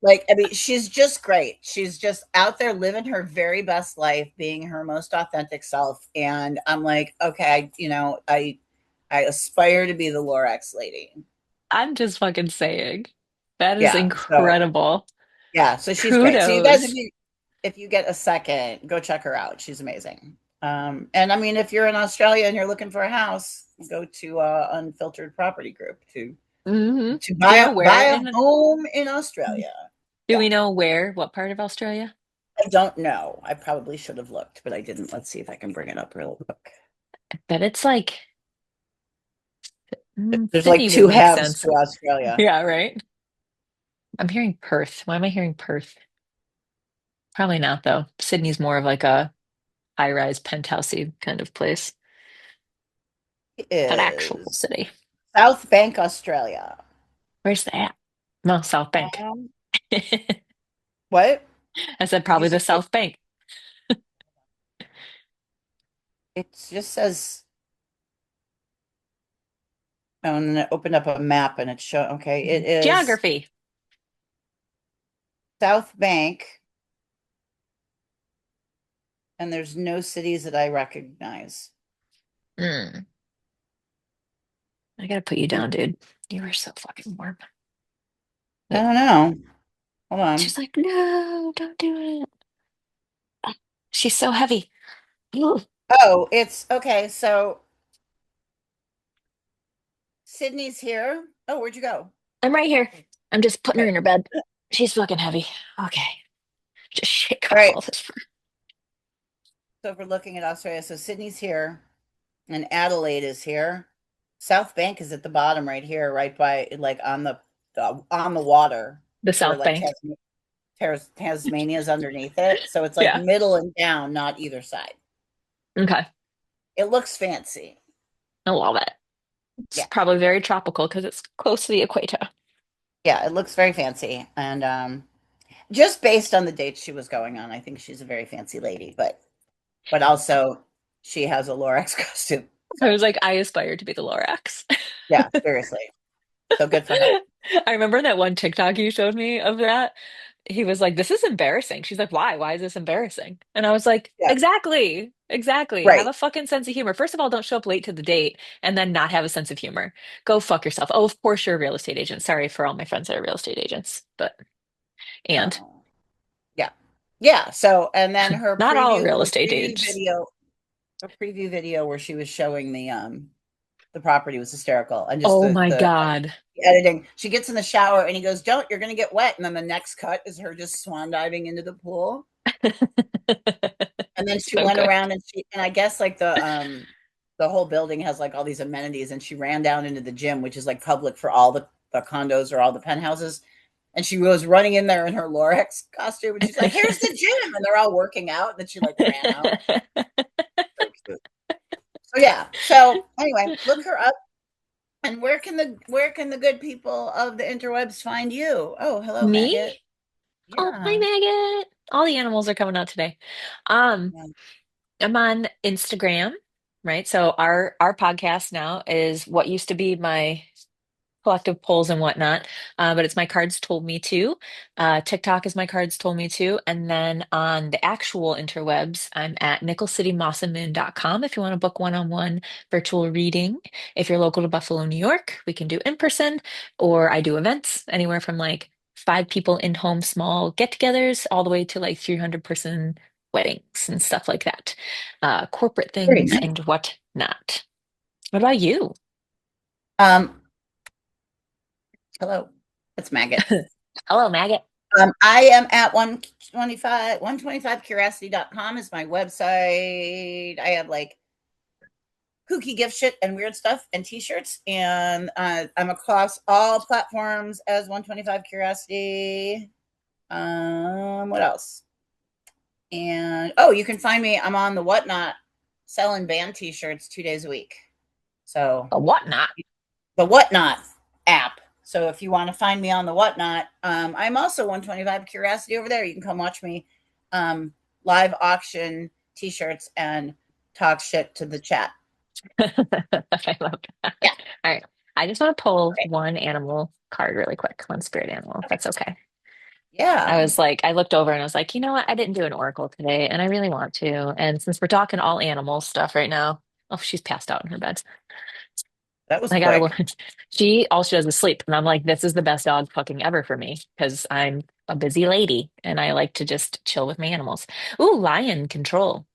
[SPEAKER 1] like, I mean, she's just great. She's just out there living her very best life, being her most authentic self. And I'm like, okay, I aspire to be the Lorax lady.
[SPEAKER 2] I'm just fucking saying. That is
[SPEAKER 1] Yeah. So
[SPEAKER 2] incredible.
[SPEAKER 1] yeah, so she's great. So you guys, if
[SPEAKER 2] Kudos.
[SPEAKER 1] you get a second, go check her out. She's amazing. And I mean, if you're in Australia and you're looking for a house, go to Unfiltered Property Group
[SPEAKER 2] Hmm.
[SPEAKER 1] to
[SPEAKER 2] Do
[SPEAKER 1] buy
[SPEAKER 2] you know where
[SPEAKER 1] a
[SPEAKER 2] in,
[SPEAKER 1] home in Australia.
[SPEAKER 2] do
[SPEAKER 1] Yeah,
[SPEAKER 2] we know where, what part of Australia?
[SPEAKER 1] I don't know. I probably should have looked, but I didn't. Let's see if I can bring it up real quick.
[SPEAKER 2] I bet it's like
[SPEAKER 1] There's like
[SPEAKER 2] Sydney would
[SPEAKER 1] two
[SPEAKER 2] make
[SPEAKER 1] halves
[SPEAKER 2] sense.
[SPEAKER 1] to Australia.
[SPEAKER 2] Yeah, right. I'm hearing Perth. Why am I hearing Perth? Probably not though. Sydney's more of like a high-rise penthousey kind of place.
[SPEAKER 1] It
[SPEAKER 2] An actual
[SPEAKER 1] is
[SPEAKER 2] city.
[SPEAKER 1] South Bank, Australia.
[SPEAKER 2] Where's that? No, South Bank.
[SPEAKER 1] Um, what
[SPEAKER 2] I said
[SPEAKER 1] did you
[SPEAKER 2] probably the
[SPEAKER 1] say?
[SPEAKER 2] South Bank.
[SPEAKER 1] It just says. Oh, and then it opened up a map and it showed, okay, it is
[SPEAKER 2] Geography.
[SPEAKER 1] South Bank, and there's no cities that I recognize.
[SPEAKER 2] Mm. I gotta put you down, dude. You are so fucking warm.
[SPEAKER 1] I
[SPEAKER 2] Wait.
[SPEAKER 1] don't know. Hold on.
[SPEAKER 2] She's like, no, don't do it. Ah, she's so heavy. Ugh.
[SPEAKER 1] Oh, it's okay. So Sydney's here. Oh, where'd you go?
[SPEAKER 2] I'm right here. I'm just putting her
[SPEAKER 1] Okay.
[SPEAKER 2] in her bed. She's fucking heavy. Okay. Just shake
[SPEAKER 1] All
[SPEAKER 2] off
[SPEAKER 1] right.
[SPEAKER 2] all this fur.
[SPEAKER 1] So if we're looking at Australia, so Sydney's here and Adelaide is here. South Bank is at the bottom right here, right by like on the water
[SPEAKER 2] The
[SPEAKER 1] where
[SPEAKER 2] South
[SPEAKER 1] like
[SPEAKER 2] Bank.
[SPEAKER 1] Tasmania's underneath it. So it's like
[SPEAKER 2] Yeah.
[SPEAKER 1] middle and down, not either side.
[SPEAKER 2] Okay.
[SPEAKER 1] It looks fancy.
[SPEAKER 2] I love it. It's
[SPEAKER 1] Yeah.
[SPEAKER 2] probably very tropical because it's close to the equator.
[SPEAKER 1] Yeah, it looks very fancy. And just based on the dates she was going on, I think she's a very fancy lady, but also she has a Lorax costume.
[SPEAKER 2] I
[SPEAKER 1] So
[SPEAKER 2] was like, I aspire to be the Lorax.
[SPEAKER 1] yeah, seriously. So good for her.
[SPEAKER 2] I remember that one TikTok you showed me of that. He was like, "This is embarrassing." She's like, "Why? Why is this embarrassing?" And I was like,
[SPEAKER 1] Yeah,
[SPEAKER 2] "Exactly. Exactly. Have
[SPEAKER 1] right.
[SPEAKER 2] a fucking sense of humor. First of all, don't show up late to the date and then not have a sense of humor. Go fuck yourself." Oh, of course you're a real estate agent. Sorry for all my friends that are real estate agents, but and
[SPEAKER 1] Oh, yeah. Yeah. So and then
[SPEAKER 2] not all real estate agents.
[SPEAKER 1] her preview video where she was showing the property was hysterical. And just
[SPEAKER 2] Oh
[SPEAKER 1] the
[SPEAKER 2] my
[SPEAKER 1] the
[SPEAKER 2] God.
[SPEAKER 1] editing. She gets in the shower and he goes, "Don't, you're gonna get wet." And then the next cut is her just swan diving into the pool. And then she
[SPEAKER 2] So
[SPEAKER 1] went
[SPEAKER 2] good.
[SPEAKER 1] around and I guess like the whole building has like all these amenities, and she ran down into the gym, which is like public for all the condos or all the penthouses. And she was running in there in her Lorax costume, and she's like, "Here's the gym," and they're all working out. And then she like ran out. So cute. So yeah. So anyway, look her up. And where can the good people of the interwebs find you? Oh, hello,
[SPEAKER 2] Me?
[SPEAKER 1] maggot.
[SPEAKER 2] Oh, hi,
[SPEAKER 1] Yeah.
[SPEAKER 2] Maggot. All the animals are coming out today. Um,
[SPEAKER 1] Yeah.
[SPEAKER 2] I'm on Instagram, right? So our podcast now is what used to be my collective polls and whatnot. But it's my cards told me to. TikTok is my cards told me to. And then on the actual interwebs, I'm at nickelcitymossamoon.com if you want to book one-on-one virtual reading. If you're local to Buffalo, New York, we can do in person, or I do events anywhere from like 5 people in home small get-togethers all the way to like 300-person weddings and stuff like that. Corporate
[SPEAKER 1] Very
[SPEAKER 2] things
[SPEAKER 1] nice.
[SPEAKER 2] and whatnot. What about you?
[SPEAKER 1] Um, hello. It's maggot.
[SPEAKER 2] Hello, Maggot.
[SPEAKER 1] I am at 125curiosity.com is my website. I have like kooky gift shit and weird stuff and t-shirts, and I'm across all platforms as 125 Curiosity. What else? And oh, you can find me. I'm on the Whatnot selling band t-shirts 2 days a week. So
[SPEAKER 2] A whatnot.
[SPEAKER 1] the Whatnot app. So if you want to find me on the Whatnot, I'm also 125 Curiosity over there. You can come watch me live auction t-shirts and talk shit to the chat.
[SPEAKER 2] I love that.
[SPEAKER 1] Yeah.
[SPEAKER 2] All right. I just want to pull
[SPEAKER 1] Right.
[SPEAKER 2] one animal card really quick, one spirit animal, if
[SPEAKER 1] Okay.
[SPEAKER 2] that's okay. I
[SPEAKER 1] Yeah.
[SPEAKER 2] was like, I looked over and I was like, you know what? I didn't do an oracle today, and I really want to. And since we're talking all animal stuff right now, oh, she's passed out in her bed.
[SPEAKER 1] That was
[SPEAKER 2] I gotta
[SPEAKER 1] quick.
[SPEAKER 2] work. She all she does is sleep, and I'm like, this is the best dog fucking ever for me because I'm a busy lady and I like to just chill with my animals. Ooh, lion control.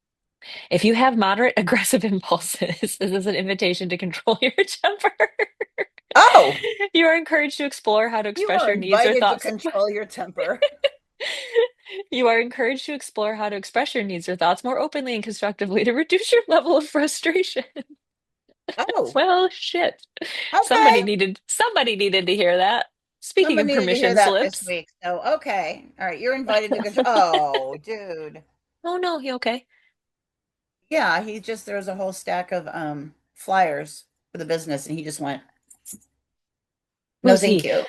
[SPEAKER 2] If you have moderate aggressive impulses, this is an invitation to control your temper.
[SPEAKER 1] Oh,
[SPEAKER 2] You are encouraged to explore how to
[SPEAKER 1] you
[SPEAKER 2] express
[SPEAKER 1] are
[SPEAKER 2] your needs or
[SPEAKER 1] invited to
[SPEAKER 2] thoughts.
[SPEAKER 1] control your temper.
[SPEAKER 2] You are encouraged to explore how to express your needs or thoughts more openly and constructively to reduce your level of frustration.
[SPEAKER 1] Oh,
[SPEAKER 2] Well, shit.
[SPEAKER 1] okay.
[SPEAKER 2] Somebody needed to hear that. Speaking
[SPEAKER 1] Someone
[SPEAKER 2] of
[SPEAKER 1] needed to hear
[SPEAKER 2] permission
[SPEAKER 1] that this
[SPEAKER 2] slips.
[SPEAKER 1] week. So, okay. All right. You're invited to control. Oh, dude.
[SPEAKER 2] Oh no, he okay?
[SPEAKER 1] Yeah. There was a whole stack of flyers for the business, and he just went, no,
[SPEAKER 2] Who's
[SPEAKER 1] thank
[SPEAKER 2] he?
[SPEAKER 1] you.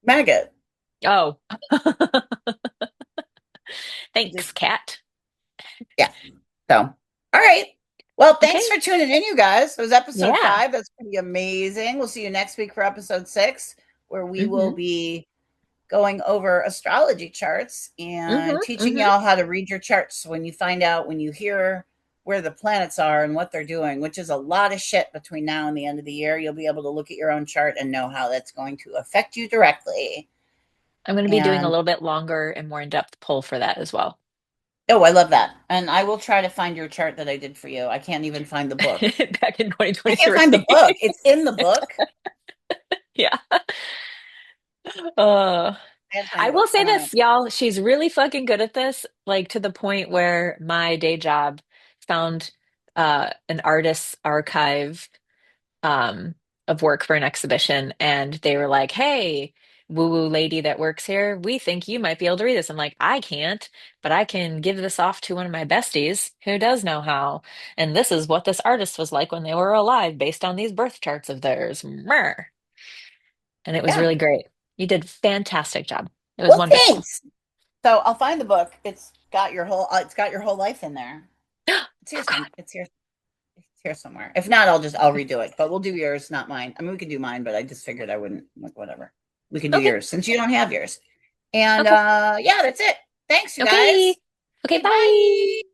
[SPEAKER 1] Maggot.
[SPEAKER 2] Oh.
[SPEAKER 1] Just,
[SPEAKER 2] Thanks, cat.
[SPEAKER 1] yeah. So, all right. Well,
[SPEAKER 2] Okay.
[SPEAKER 1] thanks for tuning in, you guys. It was episode
[SPEAKER 2] Yeah.
[SPEAKER 1] 5. That's pretty amazing. We'll see you next week for episode 6, where we will
[SPEAKER 2] Mm-hmm.
[SPEAKER 1] be going over astrology charts and
[SPEAKER 2] Mm-hmm.
[SPEAKER 1] teaching
[SPEAKER 2] Mm-hmm.
[SPEAKER 1] y'all how to read your charts. So when you hear where the planets are and what they're doing, which is a lot of shit between now and the end of the year, you'll be able to look at your own chart and know how that's going to affect you directly.
[SPEAKER 2] I'm going to be doing a
[SPEAKER 1] And
[SPEAKER 2] little bit longer and more in-depth poll for that as well.
[SPEAKER 1] oh, I love that. And I will try to find your chart that I did for you. I can't even find the book.
[SPEAKER 2] Back in
[SPEAKER 1] I can't find the
[SPEAKER 2] 2023.
[SPEAKER 1] book. It's in the book.
[SPEAKER 2] Yeah. Uh,
[SPEAKER 1] I can't find
[SPEAKER 2] I
[SPEAKER 1] the book.
[SPEAKER 2] will say
[SPEAKER 1] I don't know.
[SPEAKER 2] this, y'all. She's really fucking good at this, like to the point where my day job found an artist's archive um of work for an exhibition, and they were like, "Hey, woo-woo lady that works here, we think you might be able to read this." I'm like, "I can't, but I can give this off to one of my besties who does know how. And this is what this artist was like when they were alive based on these birth charts of theirs." Meh. And it was
[SPEAKER 1] Yeah.
[SPEAKER 2] really great. You did fantastic job. It was
[SPEAKER 1] Well,
[SPEAKER 2] wonderful.
[SPEAKER 1] thanks. So I'll find the book. It's got your whole life in there. It's
[SPEAKER 2] Oh
[SPEAKER 1] here
[SPEAKER 2] God.
[SPEAKER 1] some it's here somewhere. If not, I'll redo it. But we'll do yours, not mine. I mean, we can do mine, but I just figured I wouldn't, like, whatever. We can do
[SPEAKER 2] Okay.
[SPEAKER 1] yours since you don't have yours. And
[SPEAKER 2] Okay.
[SPEAKER 1] yeah, that's it. Thanks, you
[SPEAKER 2] Okay.
[SPEAKER 1] guys.
[SPEAKER 2] Okay,
[SPEAKER 1] Okay,
[SPEAKER 2] bye.
[SPEAKER 1] bye.